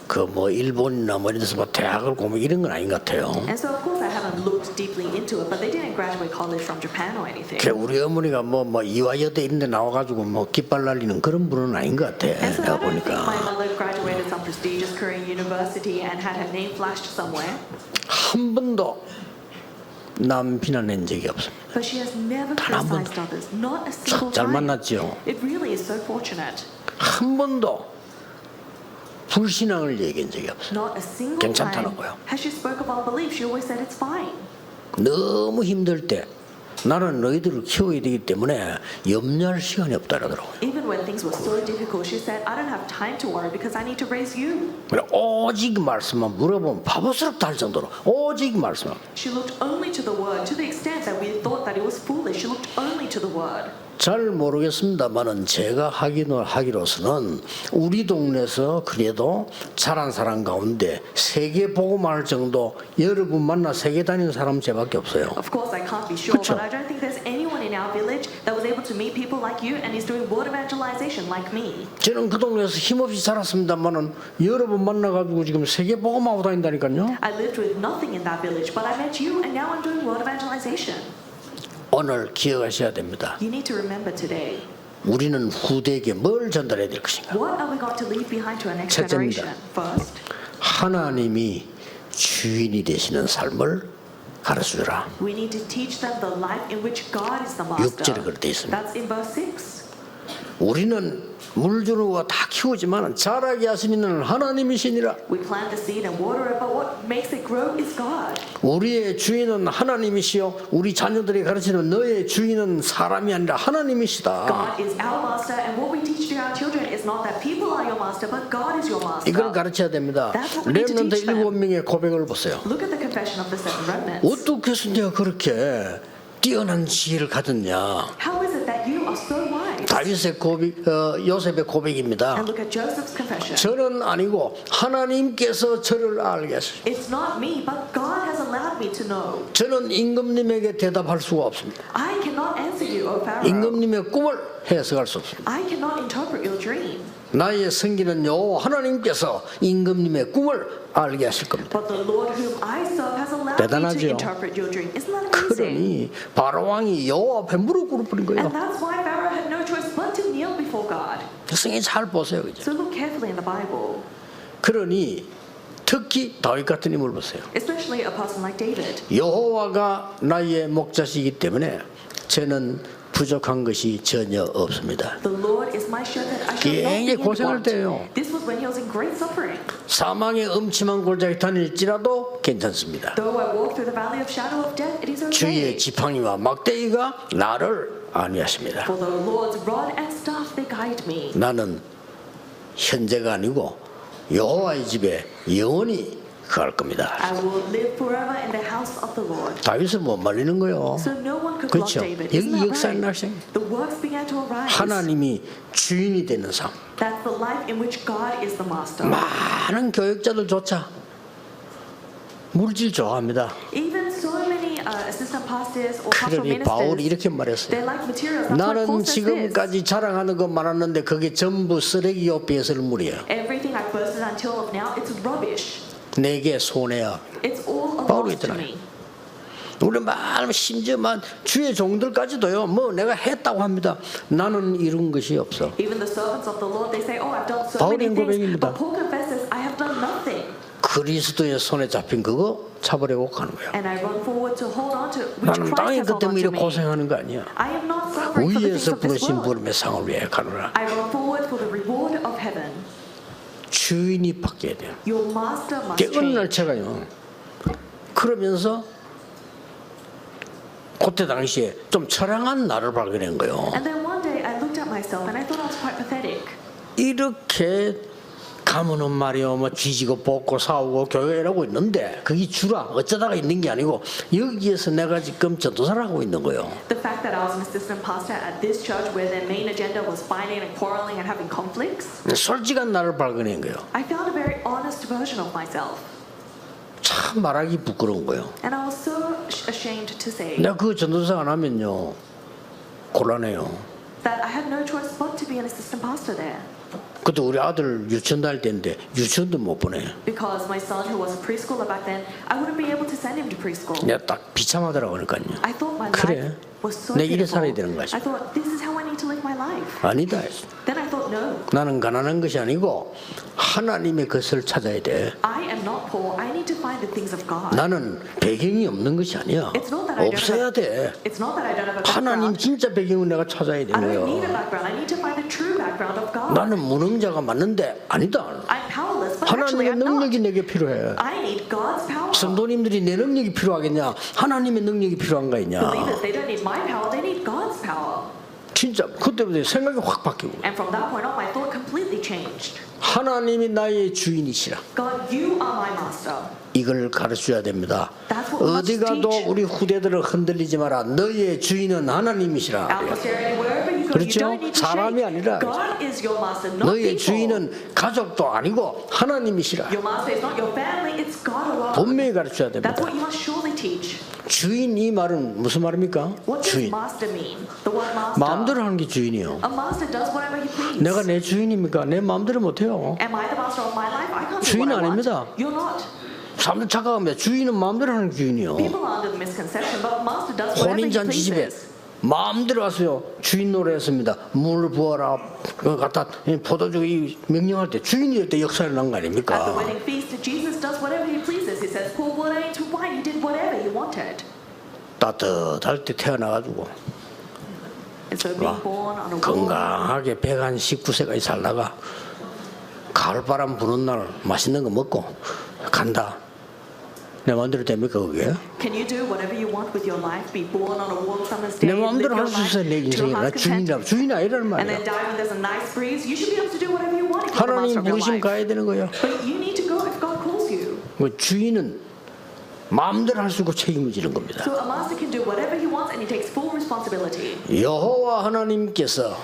그 뭐 일본이나 뭐 이런 데서 뭐 대학을 공부 이런 건 아닌 것 같아요. And so of course I haven't looked deeply into it, but they didn't graduate college from Japan or anything. 그 우리 어머니가 뭐 이화여대 이런 데 나와가지고 뭐 깃발 날리는 그런 분은 아닌 것 같아. And so 내가 I don't think my 보니까 mother graduated some prestigious Korean university and had her name flashed somewhere. 한 번도 남 비난한 적이 없습니다. But she has never 단 한 번도. criticized others, not a single 잘 time. 만났죠. It really is so fortunate. 한 번도 불신앙을 얘기한 적이 없어요. Not a single time 괜찮다라고요. has she spoke of unbelief. She always said it's fine. 너무 힘들 때 나는 너희들을 키워야 되기 때문에 염려할 시간이 없다라더라고요. Even when things were so difficult, she said, I don't have time to worry because I need to raise you. 그래, 오직 말씀만 물어보면 바보스럽다 할 정도로 오직 말씀만. She looked only to the word to the extent that we thought that it was foolish. She looked only to the word. 잘 모르겠습니다만은 제가 하기로서는 우리 동네에서 그래도 잘한 사람 가운데 세계 복음할 정도 여러분 만나 세계 다니는 사람 제밖에 없어요. Of course, I can't be sure, 그쵸? but I don't think there's anyone in our village that was able to meet people like you and is doing word evangelization like me. 저는 그 동네에서 힘없이 살았습니다만은 여러분 만나가지고 지금 세계 복음하고 다닌다니까요. I lived with nothing in that village, but I met you and now I'm doing word evangelization. 오늘 기억하셔야 됩니다. You need to remember today, 우리는 후대에게 뭘 전달해야 될 것인가? what are we going to leave behind to our next 첫째입니다. generation? First, 하나님이 주인이 되시는 삶을 가르쳐주라. we need to teach them the life in which God is the 6절에 master. 그렇게 돼 있습니다. That's in verse 6. 우리는 물 주는 거 다 키우지만 자라게 하시는 이는 하나님이시니라. We plant the seed and water it, but what makes it grow is God. 우리의 주인은 하나님이시요 우리 자녀들이 가르치는 너의 주인은 사람이 아니라 하나님이시다. God is our master, and what we teach to our children is not that people are your master, but God is your master. 이걸 가르쳐야 됩니다. That's what we need to 렘넌트 teach them. 7명의 고백을 보세요. Look at the confession of the seven remnants. 어떻게 해서 내가 그렇게 뛰어난 지혜를 가졌냐. How is it that you are so wise? 다윗의 고백, 요셉의 고백입니다. And look at Joseph's confession. 저는 아니고 하나님께서 저를 알게 하셨습니다. It's not me, but God has allowed me to know. 저는 임금님에게 대답할 수가 없습니다. I cannot answer you, O Pharaoh. 임금님의 꿈을 해석할 수 없습니다. I cannot interpret your dream. 나의 성기는 여호와 하나님께서 임금님의 꿈을 알게 하실 겁니다. But the Lord whom I serve has allowed me to 대단하죠. interpret your dream. Isn't that amazing? 그러니 바로 왕이 여호와 앞에 무릎 꿇어버린 거예요. And that's why Pharaoh had no choice but to kneel before God. 성경 잘 보세요, 그죠? So look carefully in the Bible, 그러니 특히 다윗 같은 인물 보세요. especially a person like David. 여호와가 나의 목자시기 때문에 저는 부족한 것이 전혀 없습니다. The Lord is my shepherd. I shall not 굉장히 be in 고생할 want. 때예요. This was when he was in great suffering. 사망의 음침한 골짜기 다닐지라도 괜찮습니다. Though I walk through the valley of shadow of death, it is 주의 okay. 지팡이와 막대기가 나를 안위하십니다. For the Lord's rod and staff they guide me. 나는 현재가 아니고 여호와의 집에 영원히 갈 겁니다. I will live forever in the house of the Lord. 다윗은 못 말리는 거예요. So no one could block 그렇죠. David. 여기 Isn't that 역사의 right? 날생. The works began to arise. 하나님이 주인이 되는 삶. That's the life in which God is the master. 많은 교육자들조차 물질 좋아합니다. Even so many assistant pastors or pastoral 그러니 바울이 ministers, 이렇게 말했어요. they like materials. That's why Paul 나는 says this. 지금까지 자랑하는 것 많았는데 그게 전부 쓰레기요 배설물이에요. Everything I've boasted until of now, it's rubbish. 내게 손해야. It's all a 바울이 loss to 있잖아요. me. 우리 말 심지어 주의 종들까지도요. 뭐 내가 했다고 합니다. 나는 이룬 것이 없어. Even the servants of the Lord, they say, "Oh, I've done so 바울의 many things." 고백입니다. But Paul confesses, "I have done nothing." 그리스도의 손에 잡힌 그거 잡으려고 가는 거예요. And I run forward to hold on to which 나는 Christ 땅의 has 것 held on 때문에 to 이렇게 me. 고생하는 거 아니야. I am not suffering for the things 위에서 of this 부르신 world. 부름의 상을 위해 가노라. I run forward for the reward of heaven. 주인이 바뀌어야 돼요. Your master must 어느 change. 날 제가요. 그러면서 그때 당시에 좀 처량한 나를 발견한 거예요. And then one day I looked at myself and I thought I was quite pathetic. 이렇게 가면은 말이요, 뭐 쥐지고 뽑고 싸우고 교회 이러고 있는데 그게 주라 어쩌다가 있는 게 아니고 여기에서 내가 지금 전도사를 하고 있는 거예요. The fact that I was an assistant pastor at this church where their main agenda was fighting and quarreling and having conflicts, 솔직한 나를 발견한 거예요. I found a very honest version of myself. 참 말하기 부끄러운 거예요. And I was so ashamed to say 내가 그 전도사 안 하면요 곤란해요. that I had no choice but to be an assistant pastor there. 그때 우리 아들 유치원 다닐 때인데 유치원도 못 보내. Because my son, who was a preschooler back then, I wouldn't be able to send him to preschool. 내가 딱 비참하더라고 그러니까요. I thought my 그래. life was so 내 일에 pitiful. 살아야 되는 거지. I thought, this is how I need to live my life. 아니다. Then I thought, no, 나는 가난한 것이 아니고 하나님의 것을 찾아야 돼. I am not poor. I need to find the things of God. 나는 배경이 없는 것이 아니야. It's not that I don't 없어야 have, 돼. it's not that I don't have a 하나님 background. 진짜 배경을 내가 찾아야 되는 I don't need a 거예요. background. I need to find the true background of God. 나는 무능자가 맞는데 아니다. I'm powerless, but actually 하나님의 I'm not. 능력이 내게 필요해. I need God's power. 성도님들이 내 능력이 필요하겠냐? 하나님의 능력이 필요한가 있냐? Believers, they don't need my power. They need God's power. 진짜 그때부터 생각이 확 바뀌고 And from that point on, my thought completely changed. 하나님이 나의 주인이시라. God, you are my master. 이걸 가르쳐야 됩니다. That's what we must 어디 가도 teach. 우리 후대들을 흔들리지 마라. 너의 주인은 하나님이시라. Our posterity, wherever you go, you 그렇죠? don't need to 사람이 shake. 아니라 God is your master, not 너의 people. 주인은 가족도 아니고 하나님이시라. Your master is not your family, it's God alone. 분명히 가르쳐야 That's 됩니다. what you must surely teach. 주인 이 말은 무슨 말입니까? What does 주인. master mean? The word master. 마음대로 하는 게 주인이요. A master does whatever he pleases. 내가 내 주인입니까? 내 마음대로 못해요. Am I the master of my life? I can't do 주인 what I want. 아닙니다. You're not. 사람들 착각합니다. 주인은 마음대로 하는 게 주인이요. People are under the misconception, but master does whatever he 혼인잔치집에 pleases. 마음대로 하세요. 주인 노래했습니다. 물 부어라. 그거 갖다 포도주 명령할 때 주인이 될 때 역사를 난 거 At the 아닙니까? wedding feast, Jesus does whatever he pleases. He says, pour water into wine. He did whatever he wanted. 따뜻할 때 태어나가지고 And so being born on a wall, 건강하게 119세까지 살다가 가을바람 부는 날 맛있는 거 먹고 간다. 내 마음대로 됩니까 그게? can you do whatever you want with your life? Be born on a warm summer's day, 내 live 마음대로 your 할 수 있어. 내 life to 인생이 your 나 heart's content, 주인이 아니란 and 말이야. then die when there's a nice breeze? You should be able to do whatever you want if you're the 하나님 master of your 부르심 life. 가야 되는 거야. But you need to go if God calls you. 그 주인은 마음대로 할 수 있고 책임을 지는 겁니다. So a master can do whatever he wants, and he takes full responsibility. 여호와 하나님께서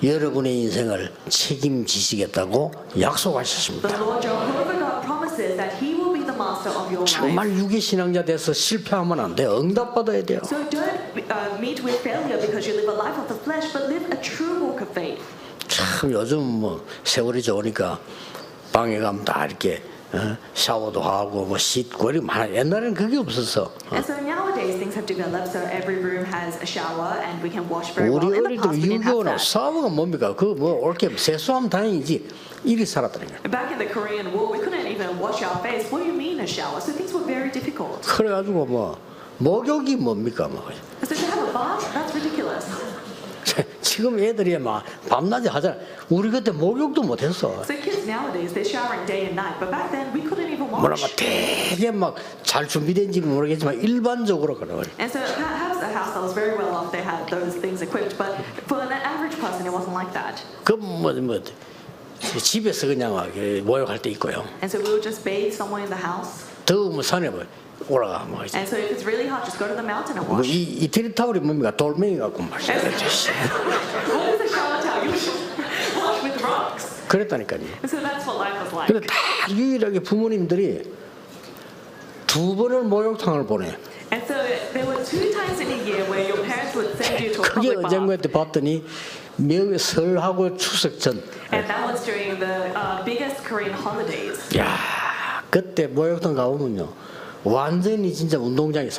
여러분의 인생을 책임지시겠다고 약속하셨습니다. The Lord Jehovah God promises that He will be the master of your life. 정말 유기 신앙자 돼서 실패하면 안 돼요. 응답받아야 돼요. So don't meet with failure because you live a life of the flesh, but live a true walk of faith. 참 요즘 뭐 세월이 좋으니까 방에 가면 다 이렇게 샤워도 하고 뭐 씻고 이렇게 많아. 옛날에는 그게 없었어. And so nowadays things have developed, so every room has a shower and we can wash very well. 우리 In 어릴 the 때 past we didn't have 유교나 that. 샤워가 뭡니까? 그 뭐 옳게 세수하면 다행이지. 이리 살았다는 거야. Back in the Korean War, we couldn't even wash our face. What do you mean a shower? So things were very difficult. 그래가지고 뭐 목욕이 뭡니까 뭐. And so to have a bath, that's ridiculous. 지금 애들이 막 밤낮에 하잖아. 우리 그때 목욕도 못했어. So kids nowadays, they're showering day and night, but back then we couldn't even 뭐라고 wash. 되게 막 잘 준비된지는 모르겠지만 일반적으로 그래. And so perhaps a house that was very well off, they had those things equipped, but for an average person, it wasn't like that. 그뭐 집에서 그냥 막 목욕할 때 있고요. And so we would just bathe somewhere in the house. 더우면 산에 뭐 올라가 뭐 이제. And so if it's really hot, just go to the mountain and 뭐 wash. 이 이태리 타월이 뭡니까? 돌멩이 갖고 막. What is a shower towel? You wash with rocks. 그랬다니까요. And so that's what life was like. 근데 다 유일하게 부모님들이 두 번을 목욕탕을 보내. And so there were 2 times in a year where your parents would send you to a 그게 public bath. 언젠가한테 봤더니 명의 설하고 추석 전. And that was during the biggest Korean holidays. 야, 그때 목욕탕 가보면요, 완전히 진짜 운동장에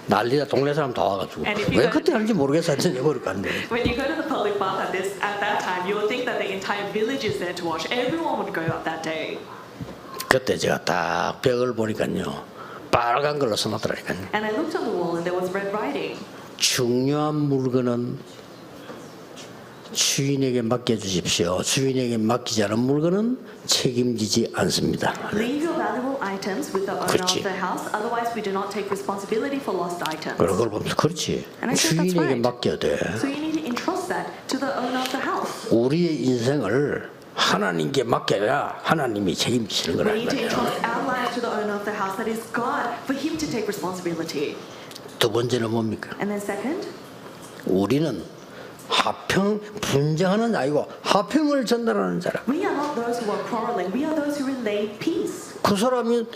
난리다. 동네 사람 다 와가지고 And if you 왜 go- 그때 하는지 모르겠어. 완전 잊어버릴 것 같네. When you go to the public bath at that time, you would think that the entire village is there to wash. Everyone would go out that day. 그때 제가 딱 벽을 보니까요, 빨간 걸로 써놨더라니까요. And I looked on the wall and there was red writing. 중요한 물건은 주인에게 맡겨주십시오. 주인에게 맡기지 않은 물건은 책임지지 않습니다. Leave your valuable items with the owner 그렇지. of the house. Otherwise, we do not take responsibility for lost items. 그걸 보면서 그렇지. And I said, that's 주인에게 right. 맡겨야 돼. So you need to entrust that to the owner of the house. 우리의 인생을 하나님께 맡겨야 하나님이 책임지시는 We 거란 need to 말이에요. entrust our lives to the owner of the house, that is God, for Him to take responsibility. 두 번째는 뭡니까? And then second, 우리는 화평 분쟁하는 자이고 화평을 전달하는 자라. we are not those who are quarreling. We are those who relay peace. 그 사람이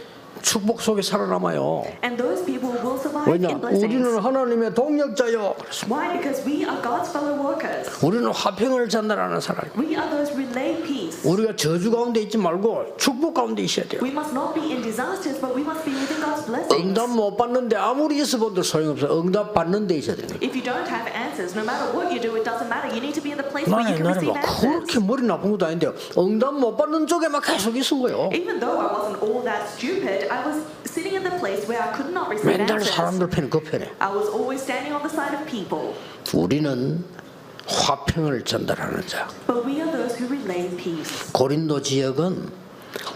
축복 속에 살아남아요. And those people will survive 왜냐? in blessings. 우리는 하나님의 동력자요. 그래서 Why? Because we are God's fellow workers. 우리는 화평을 전달하는 사람. We are those who relay peace. 우리가 저주 가운데 있지 말고 축복 가운데 있어야 돼요. We must not be in disasters, but we must be within God's blessings. 응답 못 받는데 아무리 있어 본들 소용없어. 응답 받는 데 있어야 돼요. If you don't have answers, no matter what you do, it doesn't matter. You need to be in the place where 나 you can 옛날에 receive 막 answers. 그렇게 머리 나쁜 것도 아닌데 응답 못 받는 쪽에 막 계속 있은 거예요. Even though I wasn't all that stupid, I was sitting in the place where I could not receive 맨날 answers. 사람들 편에 그 편에. I was always standing on the side of people. 우리는 화평을 전달하는 자. But we are those who relay peace. 고린도 지역은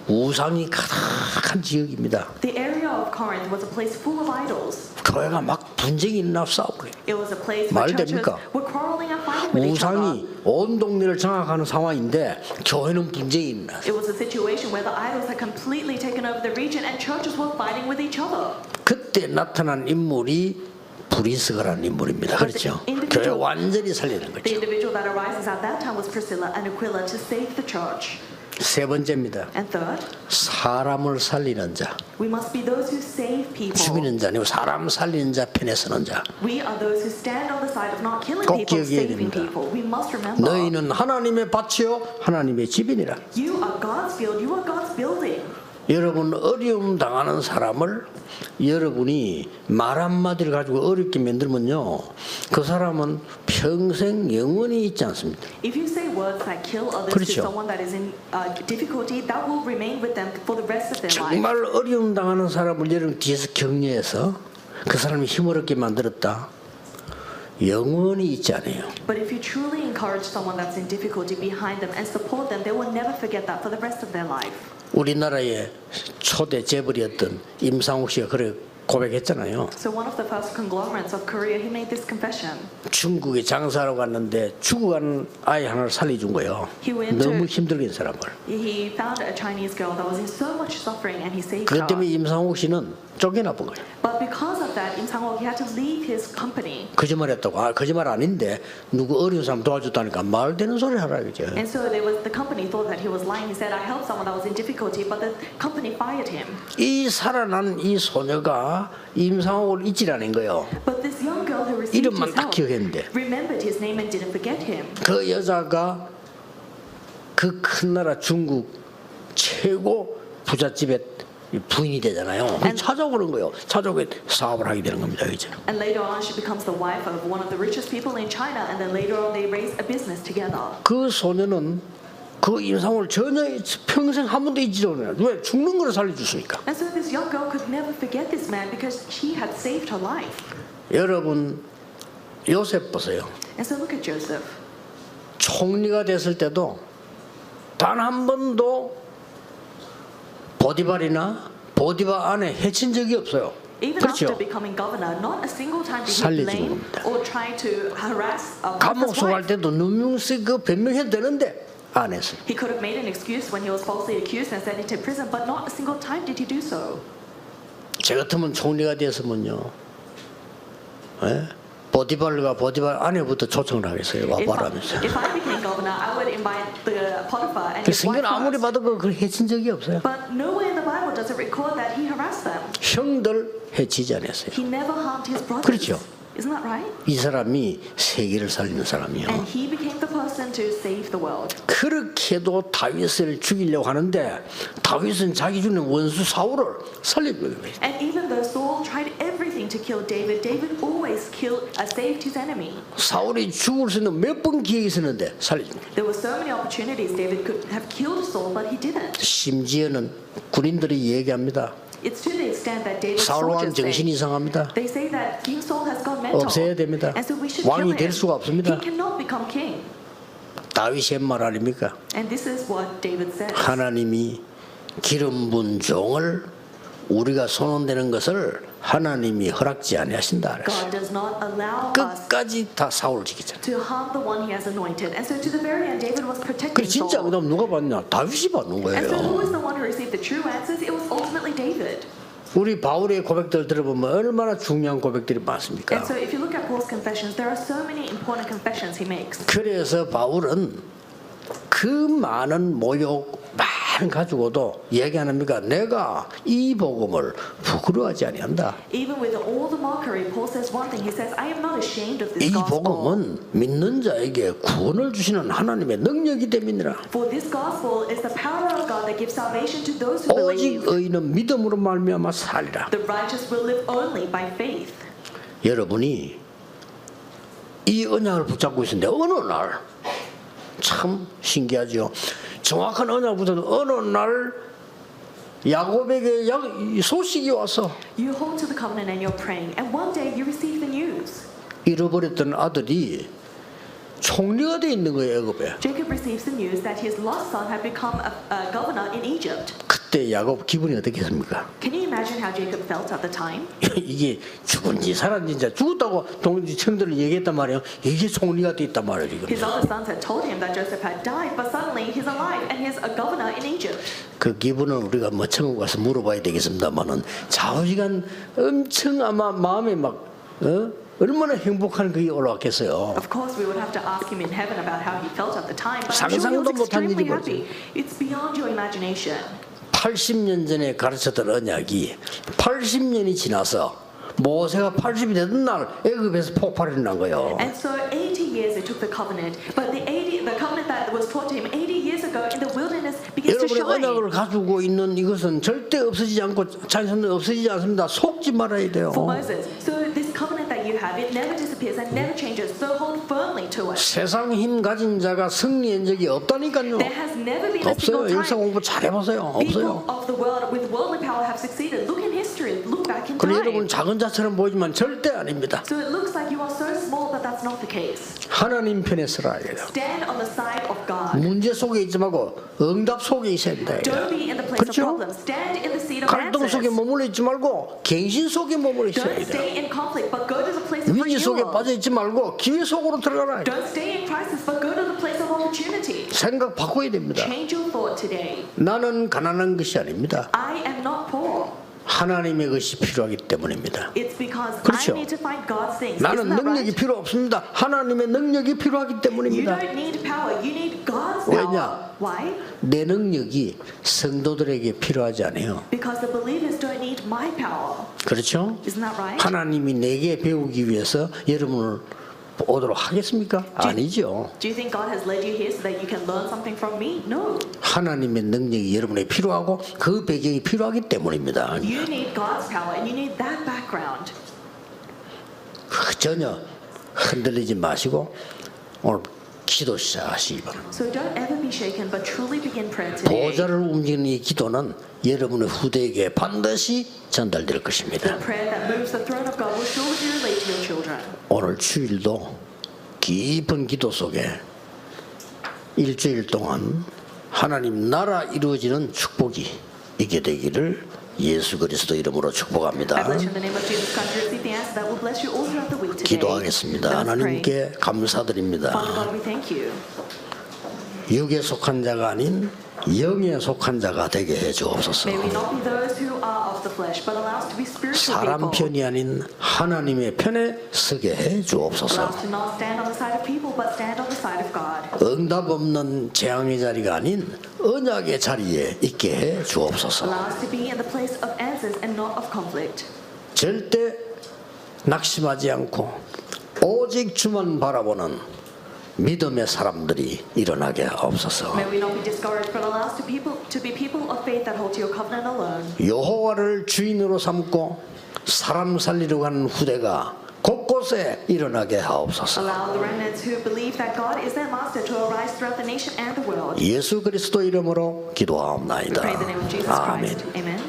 우상이 가득한 지역입니다. The area of Corinth was a place full of idols. 교회가 막 분쟁이 있나 싸우고 그래요. It was a place where 말 churches 됩니까? were quarreling and fighting with each other. 우상이 온 동네를 장악하는 상황인데 교회는 분쟁이 있나. It was a situation where the idols had completely taken over the region and churches were fighting with each other. 그때 나타난 인물이 브리스가라는 인물입니다. 그렇죠? 교회 완전히 살리는 The 거죠. individual that arises at that time was Priscilla and Aquila to save the church. 세 번째입니다. And third, 사람을 살리는 자. we must be those who save people. 죽이는 자 아니고 사람 살리는 자 편에 서는 자. We are those who stand on the side of not killing 꼭 people, 기억해야 saving 됩니다. people. We must remember. 너희는 하나님의 밭이요 하나님의 집이니라. You are God's field. You are God's building. 여러분 어려움 당하는 사람을 여러분이 말 한마디를 가지고 어렵게 만들면요 그 사람은 평생 영원히 있지 않습니다. If you say words that kill others 그렇죠. to someone that is in difficulty, that will remain with them for the rest of their life. 정말 어려움 당하는 사람을 여러분 뒤에서 격려해서 그 사람이 힘을 얻게 만들었다. 영원히 잊지 않아요. But if you truly encourage someone that's in difficulty behind them and support them, they will never forget that for the rest of their life. 우리나라의 초대 재벌이었던 임상욱 씨가 그래 고백했잖아요. So one of the first conglomerates of Korea, he made this confession. 중국에 장사하러 갔는데 죽어가는 아이 하나를 살려준 거예요. He went to- 너무 힘들게 한 사람을. He found a Chinese girl that was in so much suffering and he saved 그것 때문에 her. 임상욱 씨는 쫓겨나본 거예요. But because of that, Im Sang-ok, he had to leave his company. 거짓말했다고. 아, 거짓말 아닌데 누구 어려운 사람 도와줬다니까 말 되는 소리 하라 이제. And so the company thought that he was lying. He said, I helped someone that was in difficulty, but the company fired him. 이 살아난 이 소녀가 임상욱을 잊지라는 거예요. But this young girl who received 이름만 his 딱 help 기억했는데 remembered his name and didn't forget him. 그 여자가 그 큰 나라 중국 최고 부잣집의 부인이 되잖아요. 그 찾아오는 거예요. 찾아오게 사업을 하게 되는 겁니다. 이제. And later on, she becomes the wife of one of the richest people in China. And then later on, they raise a business together. 그 소녀는 그 임상을 전혀 평생 한 번도 잊지 않아요. 왜? 죽는 거를 살려줬으니까. And so this young girl could never forget this man because he had saved her life. 여러분 요셉 보세요. And so look at Joseph. 총리가 됐을 때도 단 한 번도 보디발 안에 해친 적이 없어요. Even 그렇죠? after becoming governor, not a single time did he 살려준 blame 겁니다. or try to harass 감옥 his 속할 wife. 때도 누명씩 그 변명해도 되는데 안 했어요. He could have made an excuse when he was falsely accused and sent into prison, but not a single time did he do so. 제 같으면 총리가 됐으면요. 예? 보디발 안에부터 초청을 하겠어요. 와봐라면서. If I became governor, I would invite the Potiphar and 그 his wife 성경 아무리 first. 봐도 그걸 해친 적이 없어요. But nowhere in the Bible does it record that he harassed them. 형들 해치지 않았어요. He never harmed his brothers. 그렇죠. Isn't that right? 이 사람이 세계를 살리는 사람이요. And he became the person to save the world. 그렇게도 다윗을 죽이려고 하는데 다윗은 자기 중에 원수 사울을 살려줘요. And even though Saul tried everything to kill David, David always saved his enemy. 사울이 죽을 수 있는 몇 번 기회가 있었는데 살려줍니다. There were so many opportunities David could have killed Saul, but he didn't. 심지어는 군인들이 얘기합니다. It's to the extent that David's 사울 왕 soldiers 정신이 say, 이상합니다. they say that King Saul has gone mental. 없애야 됩니다. And so we should 왕이 kill 될 him. 수가 없습니다. He cannot become king. 다윗의 말 아닙니까? And this is what David says. 하나님이 기름 분 종을 우리가 손흔대는 것을 하나님이 허락지 아니하신다. God does not allow us 끝까지 다 사울을 지키잖아요. to harm the one he has anointed. And so to the very end, David was 그 protecting 진짜 Saul. 그다음 누가 받냐? 다윗이 받는 And so who 거예요. was the one who received the true answers? It was ultimately David. 우리 바울의 고백들 들어보면 얼마나 중요한 고백들이 많습니까? And so if you look at Paul's confessions, there are so many important confessions he makes. 그래서 바울은 그 많은 모욕 많은 가지고도 얘기 안 합니까? 내가 이 복음을 부끄러워하지 아니한다. Even with all the mockery, Paul says one thing. He says, I am not ashamed of this 이 gospel. 복음은 믿는 자에게 구원을 주시는 하나님의 능력이 됨이니라. For this gospel is the power of God that gives salvation to those who 오직 believe. 의인은 믿음으로 말미암아 살리라. The righteous will live only by faith. 여러분이 이 언약을 붙잡고 있는데 어느 날 참 신기하죠. 정확한 언약을 붙잡는 어느 날 야곱에게 소식이 와서 You hold to the covenant and you're praying, and one day you receive the news. 잃어버렸던 아들이 총리가 돼 있는 거예요, 애굽에. Jacob receives the news that his lost son had become a governor in Egypt. 그때 야곱 기분이 어떻겠습니까? Can you imagine how Jacob felt at the time? 이게 죽은지 살았는지 진짜 죽었다고 청들을 얘기했단 말이에요. 이게 총리가 돼 있단 말이에요, 지금. His other sons had told him that Joseph had died, but suddenly he's alive and he's a governor in Egypt. 그 기분은 우리가 뭐 천국 가서 물어봐야 되겠습니다만은 좌우지간 엄청 아마 마음에 막 얼마나 행복한 그게 올라왔겠어요. Of course, we would have to ask him in heaven about how he felt at the time, but I'm sure he 상상도 was 못한 extremely 일이 happy. It's beyond your imagination. 80년 전에 가르쳤던 언약이 80년이 지나서 모세가 80이 되던 날 애굽에서 폭발이 난 거예요. And so 80 years it took the covenant, but the covenant that was taught to him 80 years ago in the wilderness begins to 여러분의 shine. 언약을 가지고 있는 이것은 절대 없어지지 않고 찬송도 없어지지 않습니다. 속지 말아야 돼요. For Moses, so this covenant that you have, it never disappears. is and never changes, so hold firmly to it. 세상 힘 가진 자가 승리한 적이 없다니까요. There has never been a 없어요. single 역사 time 공부 잘 해보세요. people 없어요. of the world with worldly power have succeeded. Look in history. Look back in 그래 time. 여러분 작은 자처럼 보이지만 절대 아닙니다. So it looks like you are so small, but that's not the case. 하나님 편에 서라 해요. Stand on the side of God. 문제 속에 있지 말고 응답 속에 있어야 된다. Don't be in the place of 그렇죠? problems. Stand in the seat of 갈등 속에 answers. 머물러 있지 말고 갱신 속에 머물러 있어야 Don't 돼요. stay in conflict, but go to the place of 위기 속에 renewal. 빠져 있지 말고 기회 속으로 들어가라. Don't stay in crisis, but go to the place of opportunity. 생각 바꿔야 됩니다. Change your thought today. 나는 가난한 것이 아닙니다. I am not poor. 하나님의 것이 필요하기 때문입니다. It's because 그렇죠. I need to find God's things. 나는 Isn't that 능력이 right? 필요 없습니다. 하나님의 능력이 필요하기 You 때문입니다. don't need power. You need God's 왜냐? power. Why? 내 능력이 성도들에게 필요하지 않아요. Because the believers don't need my power. 그렇죠? Isn't that right? 하나님이 내게 배우기 위해서 여러분을 오도록 하겠습니까? 아니죠. Do you think God has led you here so that you can learn something from me? No. 하나님의 능력이 여러분에게 필요하고 그 배경이 필요하기 때문입니다. You need God's power and you need that background. 전혀 흔들리지 마시고 오늘 기도 시작하시기 바랍니다. So don't ever be shaken, but truly begin prayer today. 보좌를 움직이는 이 기도는 여러분의 후대에게 반드시 전달될 것입니다. The prayer that moves the throne of God will surely be relayed to your children. 오늘 주일도 깊은 기도 속에 일주일 동안 하나님 나라 이루어지는 축복이 있게 되기를 예수 그리스도 이름으로 축복합니다. I bless you in the name of Jesus Christ. Receive the answer that will bless you all throughout the week today. 기도하겠습니다. Let us pray. 하나님께 감사드립니다. Father God, we thank you. 육에 속한 자가 아닌 영에 속한 자가 되게 해 주옵소서. May we not be those who are of the flesh, but allow us to be spiritual 사람 people. 편이 아닌 하나님의 편에 서게 해 Allow 주옵소서. us to not stand on the side of people, but stand on the side of God. 응답 없는 재앙의 자리가 아닌 언약의 자리에 있게 해 주옵소서. Allow us to be in the place of answers and not of conflict. 절대 낙심하지 않고 오직 주만 바라보는 믿음의 사람들이 일어나게 하옵소서. May we not be discouraged, but allow us to be people of faith that hold to your covenant alone. 여호와를 주인으로 삼고 사람 살리러 가는 후대가 곳곳에 일어나게 하옵소서. Allow the remnants who believe that God is their master to arise throughout the nation and the world. 예수 그리스도 이름으로 We 기도하옵나이다. pray in the name of Jesus 아멘. Christ. Amen.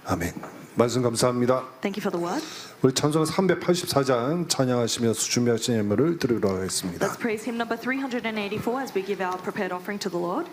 아멘. 말씀 감사합니다. Thank you for the word. 우리 찬송 384장 찬양하시면서 준비하신 예물을 드리도록 하겠습니다. Let's praise hymn number 384 as we give our prepared offering to the Lord.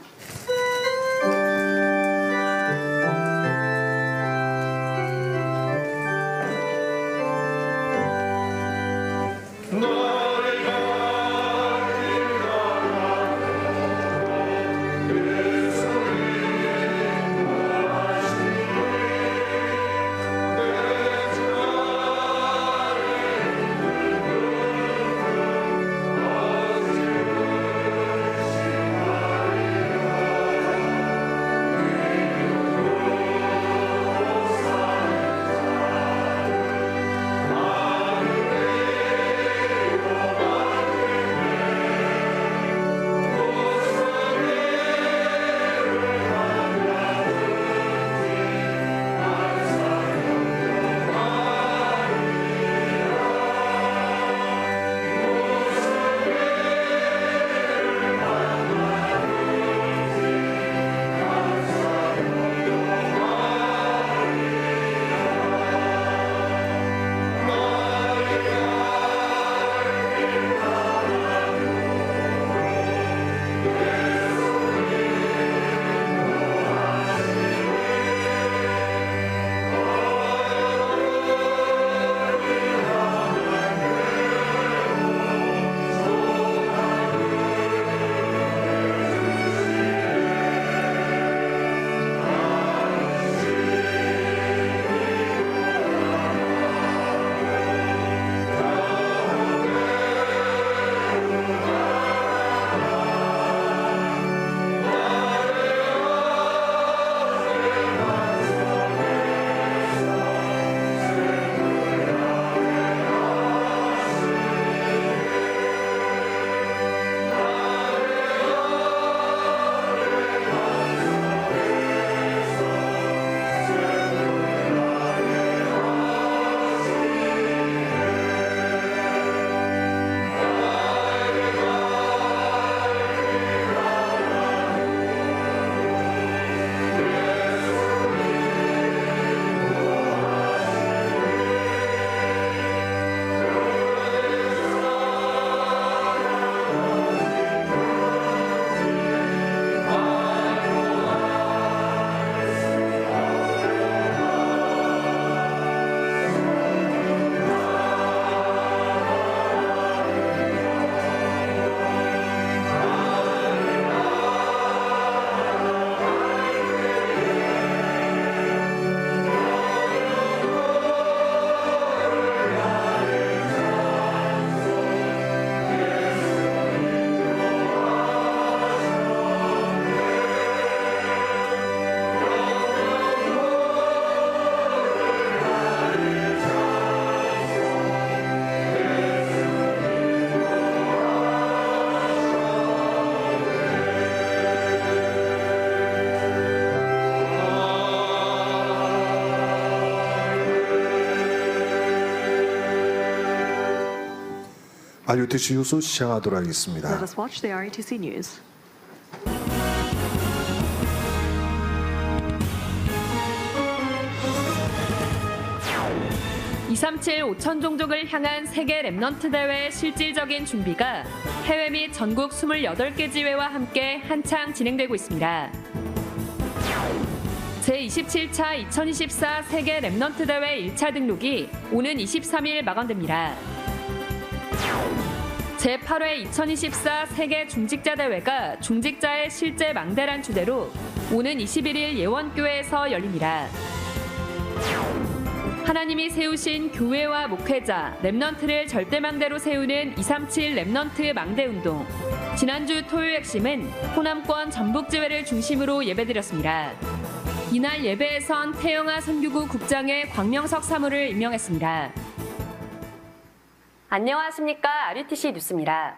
RUTC 뉴스 시작하도록 하겠습니다. Let us watch the RUTC news. 237 5천 종족을 향한 세계 랩넌트 대회의 실질적인 준비가 해외 및 전국 28개 지회와 함께 한창 진행되고 있습니다. 제27차 2024 세계 랩넌트 대회 1차 등록이 오는 23일 마감됩니다. 제8회 2024 세계 중직자 대회가 중직자의 실제 망대란 주제로 오는 21일 예원교회에서 열립니다. 하나님이 세우신 교회와 목회자, 랩넌트를 절대망대로 세우는 237 랩넌트 망대운동. 지난주 토요일 핵심은 호남권 전북지회를 중심으로 예배드렸습니다. 이날 예배에선 태영아 선교구 국장의 광명석 사무를 임명했습니다. 안녕하십니까. RUTC 뉴스입니다.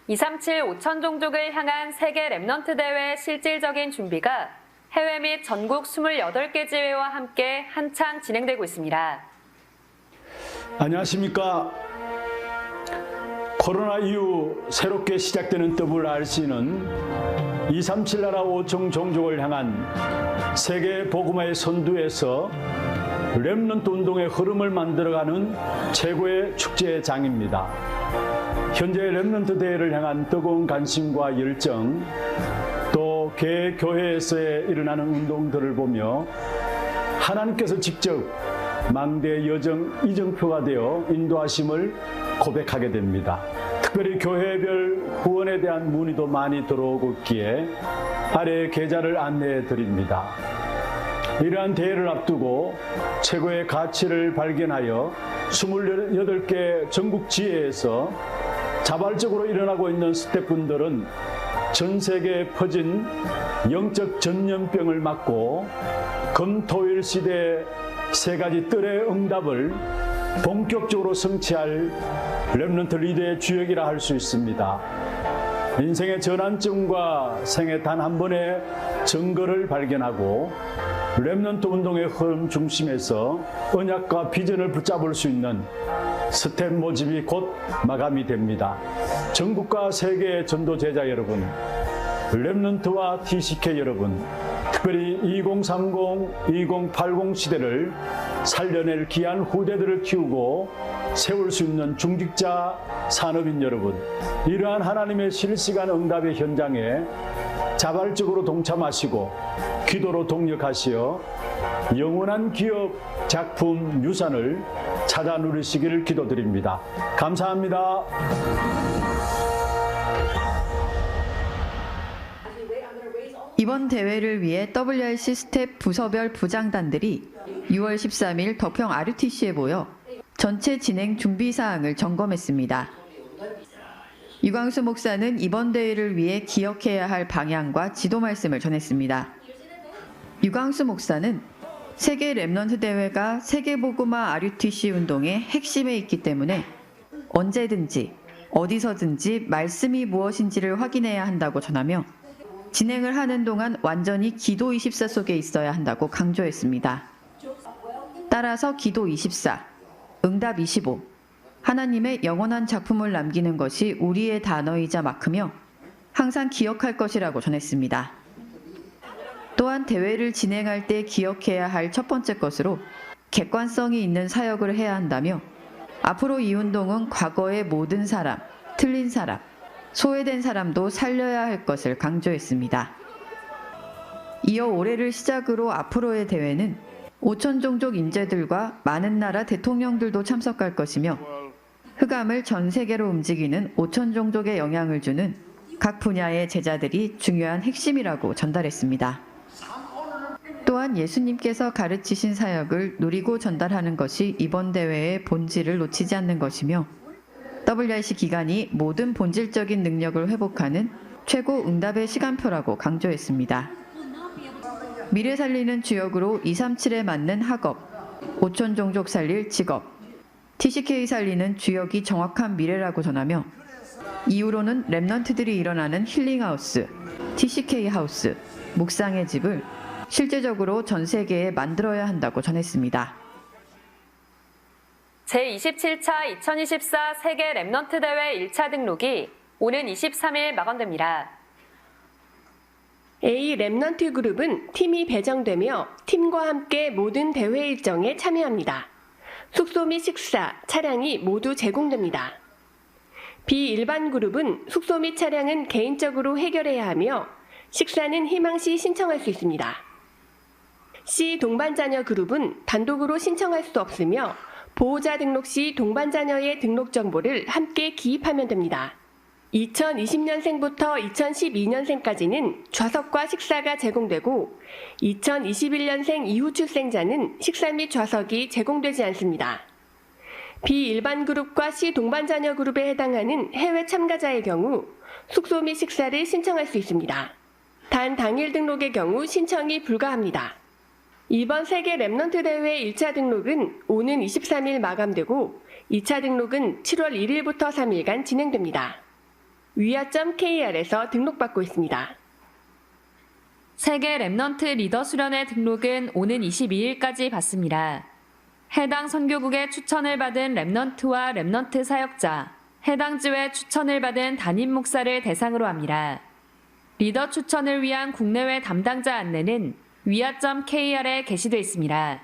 237 5천 종족을 향한 세계 랩넌트 대회 실질적인 준비가 해외 및 전국 28개 지회와 함께 한창 진행되고 있습니다. 안녕하십니까. 코로나 이후 새롭게 시작되는 WRC는 237 나라 5천 종족을 향한 세계 복음화의 선두에서 렘넌트 운동의 흐름을 만들어가는 최고의 축제장입니다. 현재 렘넌트 대회를 향한 뜨거운 관심과 열정, 또 개교회에서의 일어나는 운동들을 보며 하나님께서 직접 망대 여정 이정표가 되어 인도하심을 고백하게 됩니다. 특별히 교회별 후원에 대한 문의도 많이 들어오고 있기에 아래 계좌를 안내해 드립니다. 이러한 대회를 앞두고 최고의 가치를 발견하여 28개 전국 지회에서 자발적으로 일어나고 있는 스태프분들은 전 세계에 퍼진 영적 전염병을 막고 금토일 시대의 세 가지 뜰의 응답을 본격적으로 성취할 렘넌트 리더의 주역이라 할 수 있습니다. 인생의 전환점과 생애 단 한 번의 증거를 발견하고 렘넌트 운동의 흐름 중심에서 언약과 비전을 붙잡을 수 있는 스텝 모집이 곧 마감이 됩니다. 전국과 세계의 전도 제자 여러분, 렘넌트와 TCK 여러분, 특별히 2030, 2080 시대를 살려낼 귀한 후대들을 키우고 세울 수 있는 중직자 산업인 여러분, 이러한 하나님의 실시간 응답의 현장에 자발적으로 동참하시고 기도로 동력하시어 영원한 기업, 작품, 유산을 찾아 누리시기를 기도드립니다. 감사합니다. 이번 대회를 위해 WRC 스텝 부서별 부장단들이 6월 13일 덕평 RUTC에 모여 전체 진행 준비 사항을 점검했습니다. 유광수 목사는 이번 대회를 위해 기억해야 할 방향과 지도 말씀을 전했습니다. 유광수 목사는 세계 랩넌트 대회가 세계복음화 RUTC 운동의 핵심에 있기 때문에 언제든지 어디서든지 말씀이 무엇인지를 확인해야 한다고 전하며 진행을 하는 동안 완전히 기도 24 속에 있어야 한다고 강조했습니다. 따라서 기도 24, 응답 25, 하나님의 영원한 작품을 남기는 것이 우리의 단어이자 마크며 항상 기억할 것이라고 전했습니다. 또한 대회를 진행할 때 기억해야 할 첫 번째 것으로 객관성이 있는 사역을 해야 한다며 앞으로 이 운동은 과거의 모든 사람, 틀린 사람, 소외된 사람도 살려야 할 것을 강조했습니다. 이어 올해를 시작으로 앞으로의 대회는 5천 종족 인재들과 많은 나라 대통령들도 참석할 것이며 흑암을 전 세계로 움직이는 5천 종족에 영향을 주는 각 분야의 제자들이 중요한 핵심이라고 전달했습니다. 또한 예수님께서 가르치신 사역을 누리고 전달하는 것이 이번 대회의 본질을 놓치지 않는 것이며 WRC 기간이 모든 본질적인 능력을 회복하는 최고 응답의 시간표라고 강조했습니다. 미래 살리는 주역으로 237에 맞는 학업, 5천 종족 살릴 직업, TCK 살리는 주역이 정확한 미래라고 전하며 이후로는 랩넌트들이 일어나는 힐링하우스, TCK 하우스, 묵상의 집을 실제적으로 전 세계에 만들어야 한다고 전했습니다. 제27차 2024 세계 랩넌트 대회 1차 등록이 오는 23일 마감됩니다. A 랩넌트 그룹은 팀이 배정되며 팀과 함께 모든 대회 일정에 참여합니다. 숙소 및 식사, 차량이 모두 제공됩니다. B 일반 그룹은 숙소 및 차량은 개인적으로 해결해야 하며 식사는 희망시 신청할 수 있습니다. C 동반자녀 그룹은 단독으로 신청할 수 없으며 보호자 등록 시 동반자녀의 등록 정보를 함께 기입하면 됩니다. 2020년생부터 2012년생까지는 좌석과 식사가 제공되고 2021년생 이후 출생자는 식사 및 좌석이 제공되지 않습니다. 비일반 그룹과 C 동반자녀 그룹에 해당하는 해외 참가자의 경우 숙소 및 식사를 신청할 수 있습니다. 단 당일 등록의 경우 신청이 불가합니다. 이번 세계 랩넌트 대회 1차 등록은 오는 23일 마감되고 2차 등록은 7월 1일부터 3일간 진행됩니다. 위아.kr에서 등록받고 있습니다. 세계 랩넌트 리더 수련회 등록은 오는 22일까지 받습니다. 해당 선교국의 추천을 받은 랩넌트와 랩넌트 사역자, 해당 지회 추천을 받은 담임 목사를 대상으로 합니다. 리더 추천을 위한 국내외 담당자 안내는 위아.kr에 게시되어 있습니다.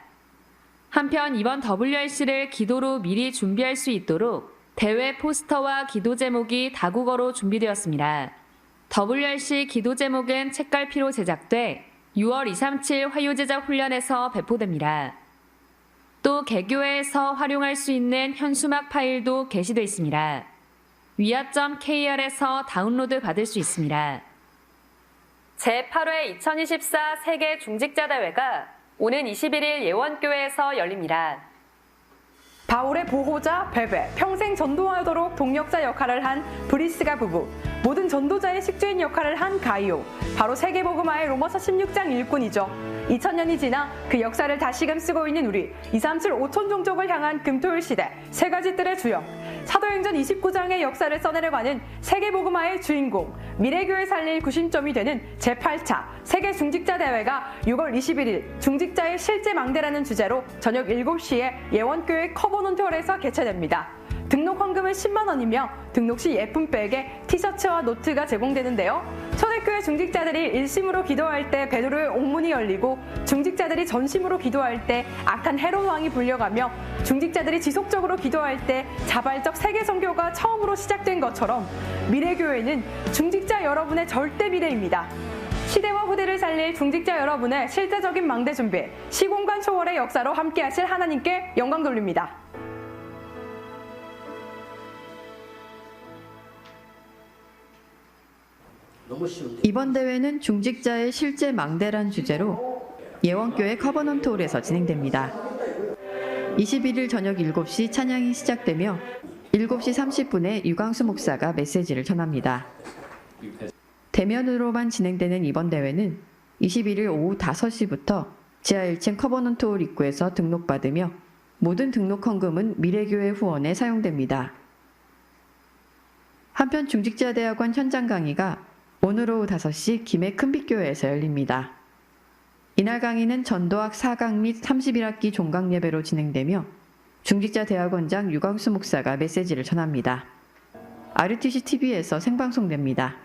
한편 이번 WRC를 기도로 미리 준비할 수 있도록 대회 포스터와 기도 제목이 다국어로 준비되었습니다. WRC 기도 제목은 책갈피로 제작돼 6월 237 화요제작 훈련에서 배포됩니다. 또 개교회에서 활용할 수 있는 현수막 파일도 게시되어 있습니다. 위아.kr에서 다운로드 받을 수 있습니다. 제8회 2024 세계 중직자 대회가 오는 21일 예원교회에서 열립니다. 바울의 보호자 베베, 평생 전도하도록 동력자 역할을 한 브리스가 부부, 모든 전도자의 식주인 역할을 한 가이오, 바로 세계복음화의 로마서 16장 일꾼이죠. 2000년이 지나 그 역사를 다시금 쓰고 있는 우리 237 5천 종족을 향한 금토일 시대 세 가지 뜰의 주역, 사도행전 29장의 역사를 써내려가는 세계복음화의 주인공, 미래교회 살릴 구심점이 되는 제8차 세계 중직자 대회가 6월 21일 중직자의 실제 망대라는 주제로 저녁 7시에 예원교회 커버넌트홀에서 개최됩니다. 등록 헌금은 10만 원이며 등록 시 예쁜 백에 티셔츠와 노트가 제공되는데요. 초대교회 중직자들이 일심으로 기도할 때 베드로의 옥문이 열리고 중직자들이 전심으로 기도할 때 악한 헤롯 왕이 불려가며 중직자들이 지속적으로 기도할 때 자발적 세계 선교가 처음으로 시작된 것처럼 미래교회는 중직자 여러분의 절대 미래입니다. 시대와 후대를 살릴 중직자 여러분의 실제적인 망대 준비, 시공간 초월의 역사로 함께하실 하나님께 영광 돌립니다. 이번 대회는 중직자의 실제 망대란 주제로 예원교회 커버넌트홀에서 진행됩니다. 21일 저녁 7시 찬양이 시작되며 7시 30분에 유광수 목사가 메시지를 전합니다. 대면으로만 진행되는 이번 대회는 21일 오후 5시부터 지하 1층 커버넌트홀 입구에서 등록받으며 모든 등록 헌금은 미래교회 후원에 사용됩니다. 한편 중직자대학원 현장 강의가 오늘 오후 5시 김해 큰빛교회에서 열립니다. 이날 강의는 전도학 4강 및 31학기 종강 예배로 진행되며 중직자 대학원장 유광수 목사가 메시지를 전합니다. RTC TV에서 생방송됩니다.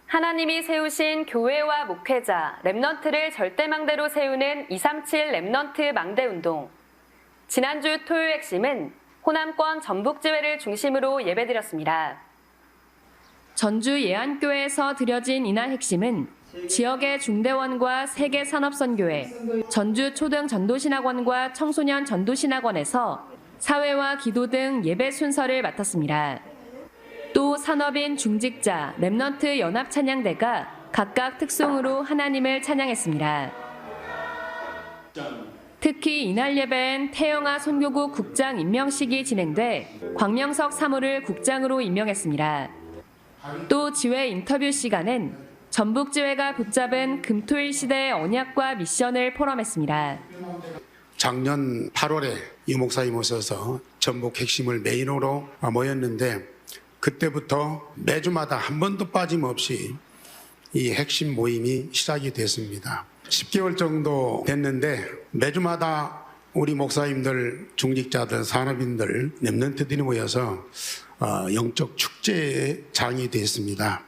하나님이 세우신 교회와 목회자, 랩넌트를 절대망대로 세우는 237 랩넌트 망대운동. 지난주 토요일 핵심은 호남권 전북지회를 중심으로 예배드렸습니다. 전주 예안교회에서 드려진 이날 핵심은 지역의 중대원과 세계산업선교회, 전주 초등 전도신학원과 청소년 전도신학원에서 사회와 기도 등 예배 순서를 맡았습니다. 또 산업인 중직자, 랩넌트 연합찬양대가 각각 특송으로 하나님을 찬양했습니다. 특히 이날 예배엔 태영아 선교국 국장 임명식이 진행돼 광명석 사무를 국장으로 임명했습니다. 또 지회 인터뷰 시간엔 전북지회가 붙잡은 금토일 시대의 언약과 미션을 포럼했습니다. 작년 8월에 이 목사님 오셔서 전북 핵심을 메인으로 모였는데 그때부터 매주마다 한 번도 빠짐없이 이 핵심 모임이 시작이 됐습니다. 10개월 정도 됐는데 매주마다 우리 목사님들, 중직자들, 산업인들, 렘넌트들이 모여서 영적 축제의 장이 되었습니다.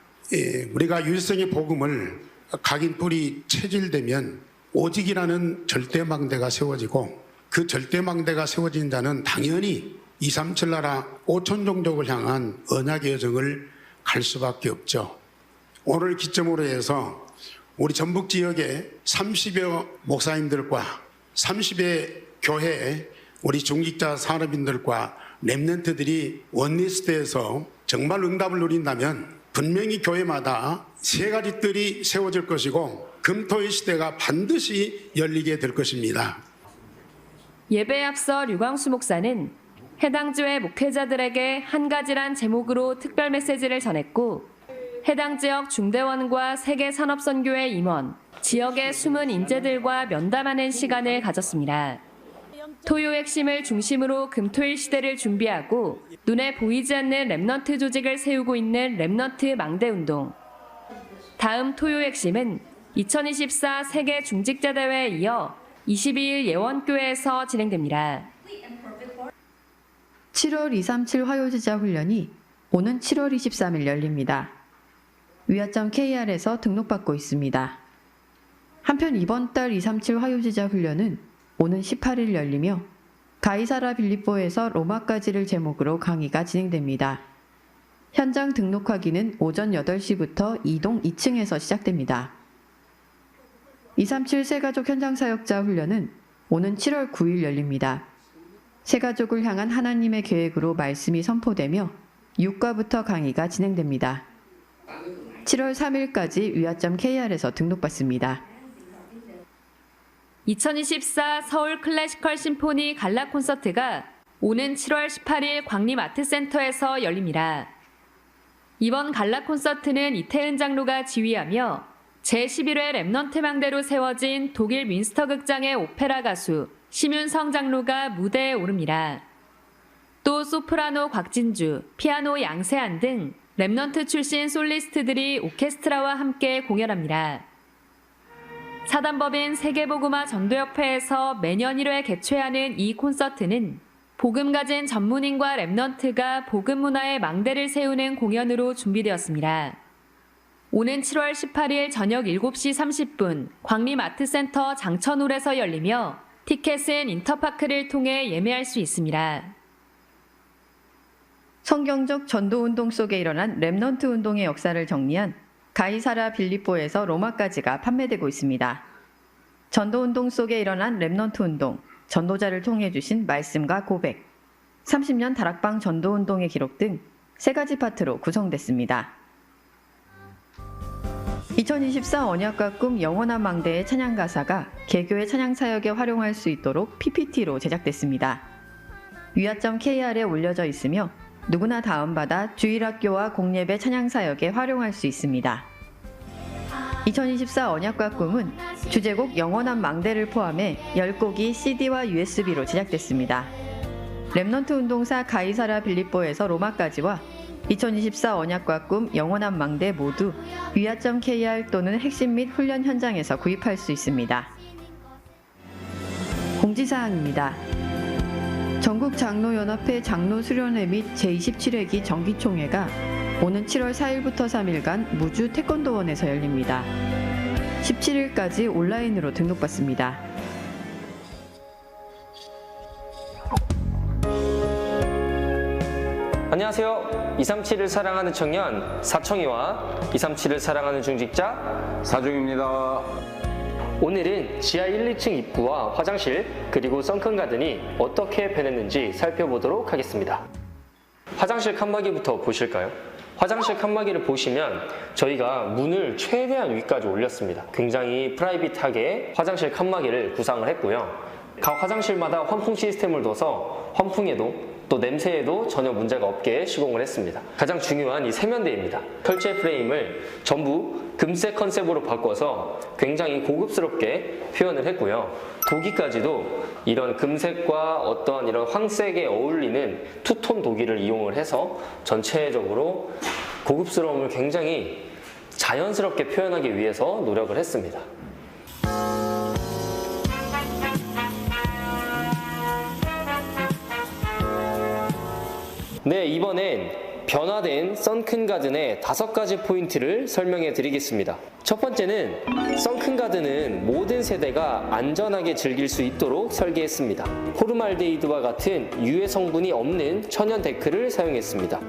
우리가 유일성의 복음을 각인뿔이 체질되면 오직이라는 절대망대가 세워지고 그 절대망대가 세워진 자는 당연히 237 나라 5천 종족을 향한 언약의 여정을 갈 수밖에 없죠. 오늘 기점으로 해서 우리 전북 지역의 30여 목사님들과 30의 교회 우리 중직자 산업인들과 렘넌트들이 원리스트에서 정말 응답을 누린다면 분명히 교회마다 세 가지 뜰이 세워질 것이고 금토의 시대가 반드시 열리게 될 것입니다. 예배에 앞서 류광수 목사는 해당 지회 목회자들에게 한 가지란 제목으로 특별 메시지를 전했고 해당 지역 중대원과 세계산업선교회 임원, 지역의 숨은 인재들과 면담하는 시간을 가졌습니다. 토요 핵심을 중심으로 금토일 시대를 준비하고 눈에 보이지 않는 렘넌트 조직을 세우고 있는 렘넌트 망대운동. 다음 토요 핵심은 2024 세계 중직자 대회에 이어 22일 예원교회에서 진행됩니다. 7월 237 화요제자 훈련이 오는 7월 23일 열립니다. 위아점 KR에서 등록받고 있습니다. 한편 이번 달 237 화요제자 훈련은 오는 18일 열리며 가이사라 빌립보에서 로마까지를 제목으로 강의가 진행됩니다. 현장 등록하기는 오전 8시부터 2동 2층에서 시작됩니다. 237 새가족 현장 사역자 훈련은 오는 7월 9일 열립니다. 새가족을 향한 하나님의 계획으로 말씀이 선포되며 6과부터 강의가 진행됩니다. 7월 3일까지 위아점 KR에서 등록받습니다. 2024 서울 클래시컬 심포니 갈라 콘서트가 오는 7월 18일 광림아트센터에서 열립니다. 이번 갈라 콘서트는 이태은 장로가 지휘하며 제11회 렘넌트 망대로 세워진 독일 민스터 극장의 오페라 가수 심윤성 장로가 무대에 오릅니다. 또 소프라노 곽진주, 피아노 양세한 등 렘넌트 출신 솔리스트들이 오케스트라와 함께 공연합니다. 사단법인 세계복음화 전도협회에서 매년 1회 개최하는 이 콘서트는 복음 가진 전문인과 렘넌트가 복음 문화의 망대를 세우는 공연으로 준비되었습니다. 오는 7월 18일 저녁 7시 30분 광림아트센터 장천홀에서 열리며 티켓은 인터파크를 통해 예매할 수 있습니다. 성경적 전도운동 속에 일어난 렘넌트 운동의 역사를 정리한 가이사라 빌립보에서 로마까지가 판매되고 있습니다. 전도운동 속에 일어난 렘넌트 운동, 전도자를 통해 주신 말씀과 고백, 30년 다락방 전도운동의 기록 등 3가지 파트로 구성됐습니다. 2024 언약과 꿈 영원한 망대의 찬양 가사가 개교의 찬양 사역에 활용할 수 있도록 PPT로 제작됐습니다. 위아점 KR에 올려져 있으며 누구나 다운받아 주일학교와 공예배 찬양 사역에 활용할 수 있습니다. 2024 언약과 꿈은 주제곡 영원한 망대를 포함해 10곡이 CD와 USB로 제작됐습니다. 렘넌트 운동사 가이사라 빌립보에서 로마까지와 2024 언약과 꿈 영원한 망대 모두 위아점 KR 또는 핵심 및 훈련 현장에서 구입할 수 있습니다. 공지사항입니다. 전국 장로연합회 장로수련회 및 제27회기 정기총회가 오는 7월 4일부터 3일간 무주 태권도원에서 열립니다. 17일까지 온라인으로 등록받습니다. 안녕하세요. 237을 사랑하는 청년 사청이와 237을 사랑하는 중직자 사중입니다. 오늘은 지하 1, 2층 입구와 화장실 그리고 선큰 가든이 어떻게 변했는지 살펴보도록 하겠습니다. 화장실 칸막이부터 보실까요? 화장실 칸막이를 보시면 저희가 문을 최대한 위까지 올렸습니다. 굉장히 프라이빗하게 화장실 칸막이를 구상을 했고요. 각 화장실마다 환풍 시스템을 둬서 환풍에도 또 냄새에도 전혀 문제가 없게 시공을 했습니다. 가장 중요한 이 세면대입니다. 철제 프레임을 전부 금색 컨셉으로 바꿔서 굉장히 고급스럽게 표현을 했고요. 도기까지도 이런 금색과 어떤 이런 황색에 어울리는 투톤 도기를 이용을 해서 전체적으로 고급스러움을 굉장히 자연스럽게 표현하기 위해서 노력을 했습니다. 네, 이번엔 변화된 썬큰 가든의 5가지 포인트를 설명해 드리겠습니다. 첫 번째는 썬큰 가든은 모든 세대가 안전하게 즐길 수 있도록 설계했습니다. 포르말데히드와 같은 유해 성분이 없는 천연 데크를 사용했습니다.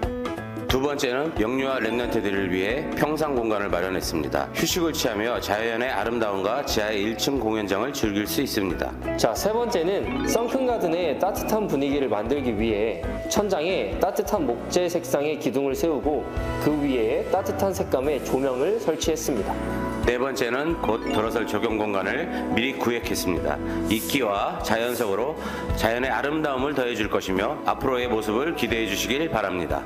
두 번째는 영유아 랩런트들을 위해 평상 공간을 마련했습니다. 휴식을 취하며 자연의 아름다움과 지하의 1층 공연장을 즐길 수 있습니다. 자, 세 번째는 썬큰 가든의 따뜻한 분위기를 만들기 위해 천장에 따뜻한 목재 색상의 기둥을 세우고 그 위에 따뜻한 색감의 조명을 설치했습니다. 네 번째는 곧 들어설 적용 공간을 미리 구획했습니다. 이끼와 자연 속으로 자연의 아름다움을 더해줄 것이며 앞으로의 모습을 기대해 주시길 바랍니다.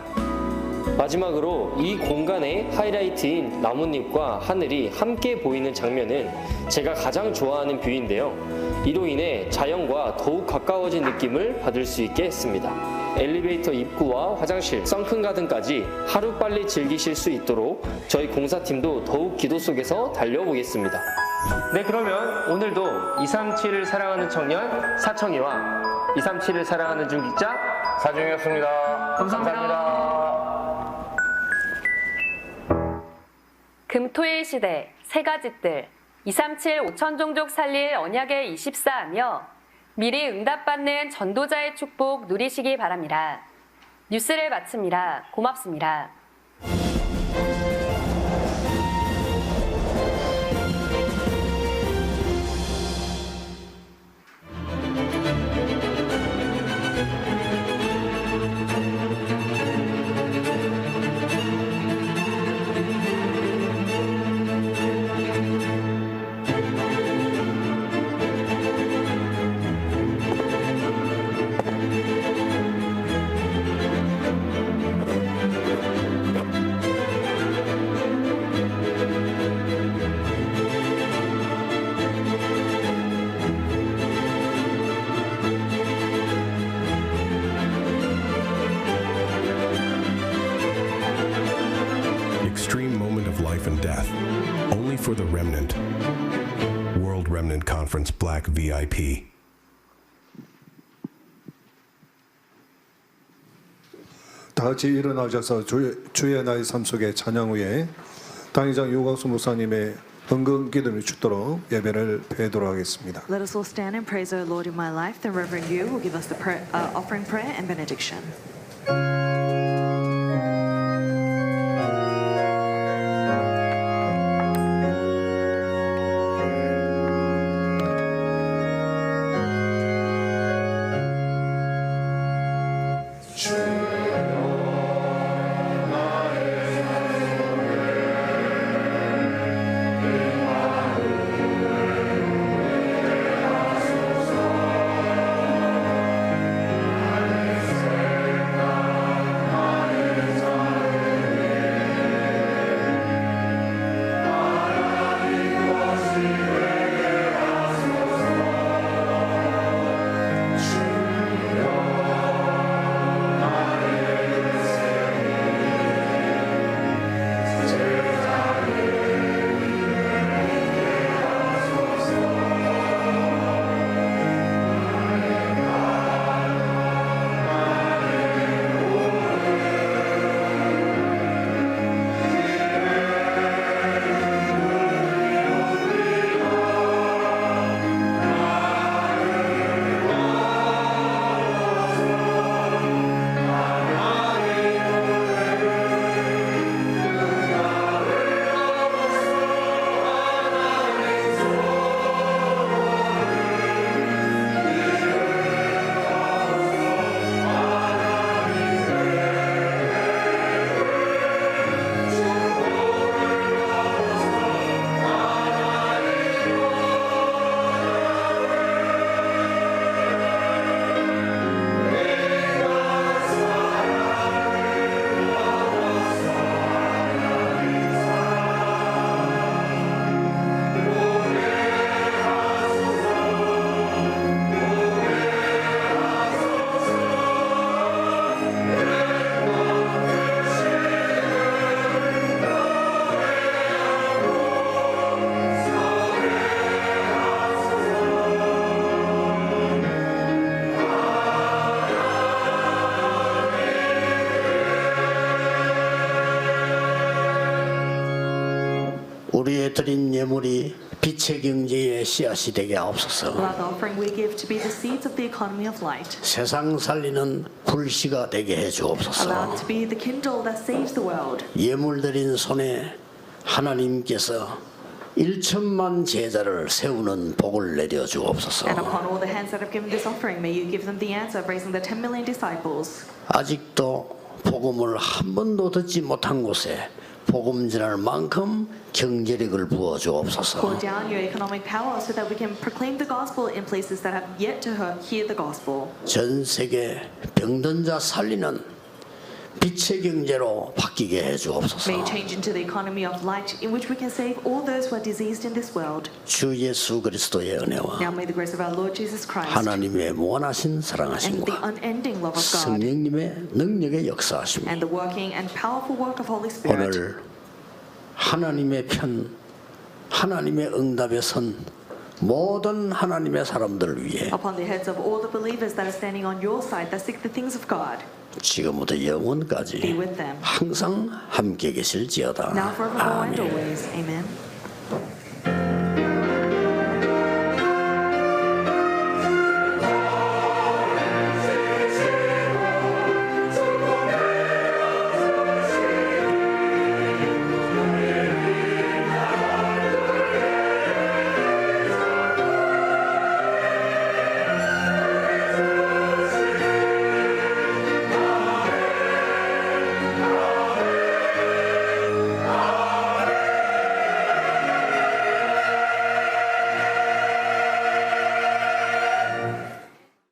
마지막으로 이 공간의 하이라이트인 나뭇잎과 하늘이 함께 보이는 장면은 제가 가장 좋아하는 뷰인데요. 이로 인해 자연과 더욱 가까워진 느낌을 받을 수 있게 했습니다. 엘리베이터 입구와 화장실, 썬큰 가든까지 하루빨리 즐기실 수 있도록 저희 공사팀도 더욱 기도 속에서 달려보겠습니다. 네, 그러면 오늘도 237을 사랑하는 청년 사청이와 237을 사랑하는 중직자 사중이었습니다. 감사합니다. 금토일 시대 세 가지 뜰 237 5천 종족 살릴 언약의 24하며 미리 응답받는 전도자의 축복 누리시기 바랍니다. 뉴스를 마칩니다. 고맙습니다. Extreme moment of life and death, only for the remnant. World Remnant Conference Black VIP. 다 같이 일어나셔서 주의 나의 삶 속에 찬양 후에 당의장 유광수 목사님의 헌금 기도를 주도록 예배를 드리도록 하겠습니다. Let us all stand and praise our Lord in my life. Then Reverend Yu will give us the offering prayer and benediction. 우리의 드린 예물이 빛의 경제의 씨앗이 되게 하옵소서. Allow the offering we give to be the seeds of the economy of light. 세상 살리는 불씨가 되게 해 Allow 주옵소서. it to be the kindle that saves the world. 예물 드린 손에 하나님께서 1천만 제자를 세우는 복을 내려 주옵소서. And upon all the hands that have given this offering, may you give them the answer of raising the 10 million disciples. 아직도 복음을 한 번도 듣지 못한 곳에 복음 전할 만큼 경제력을 부어 주옵소서. Pour down your economic power so that we can proclaim the gospel in places that have yet to hear the gospel. 전 세계 병든 자 살리는 빛의 경제로 바뀌게 해 주옵소서. May change into the economy of light in which we can save all those who are diseased in this world. 주 예수 그리스도의 은혜와 Now may the grace of our Lord Jesus Christ 하나님의 무한하신 and the 사랑하심과 unending love of God 성령님의 능력의 역사하심 and the working and powerful work of Holy Spirit 오늘 하나님의 편 하나님의 응답에 선 모든 하나님의 사람들을 위해 upon the heads of all the believers that are standing on your side that seek the things of God, 지금부터 be 영원까지 with them, 항상 함께 계실지어다. now forevermore and 아멘. always. Amen.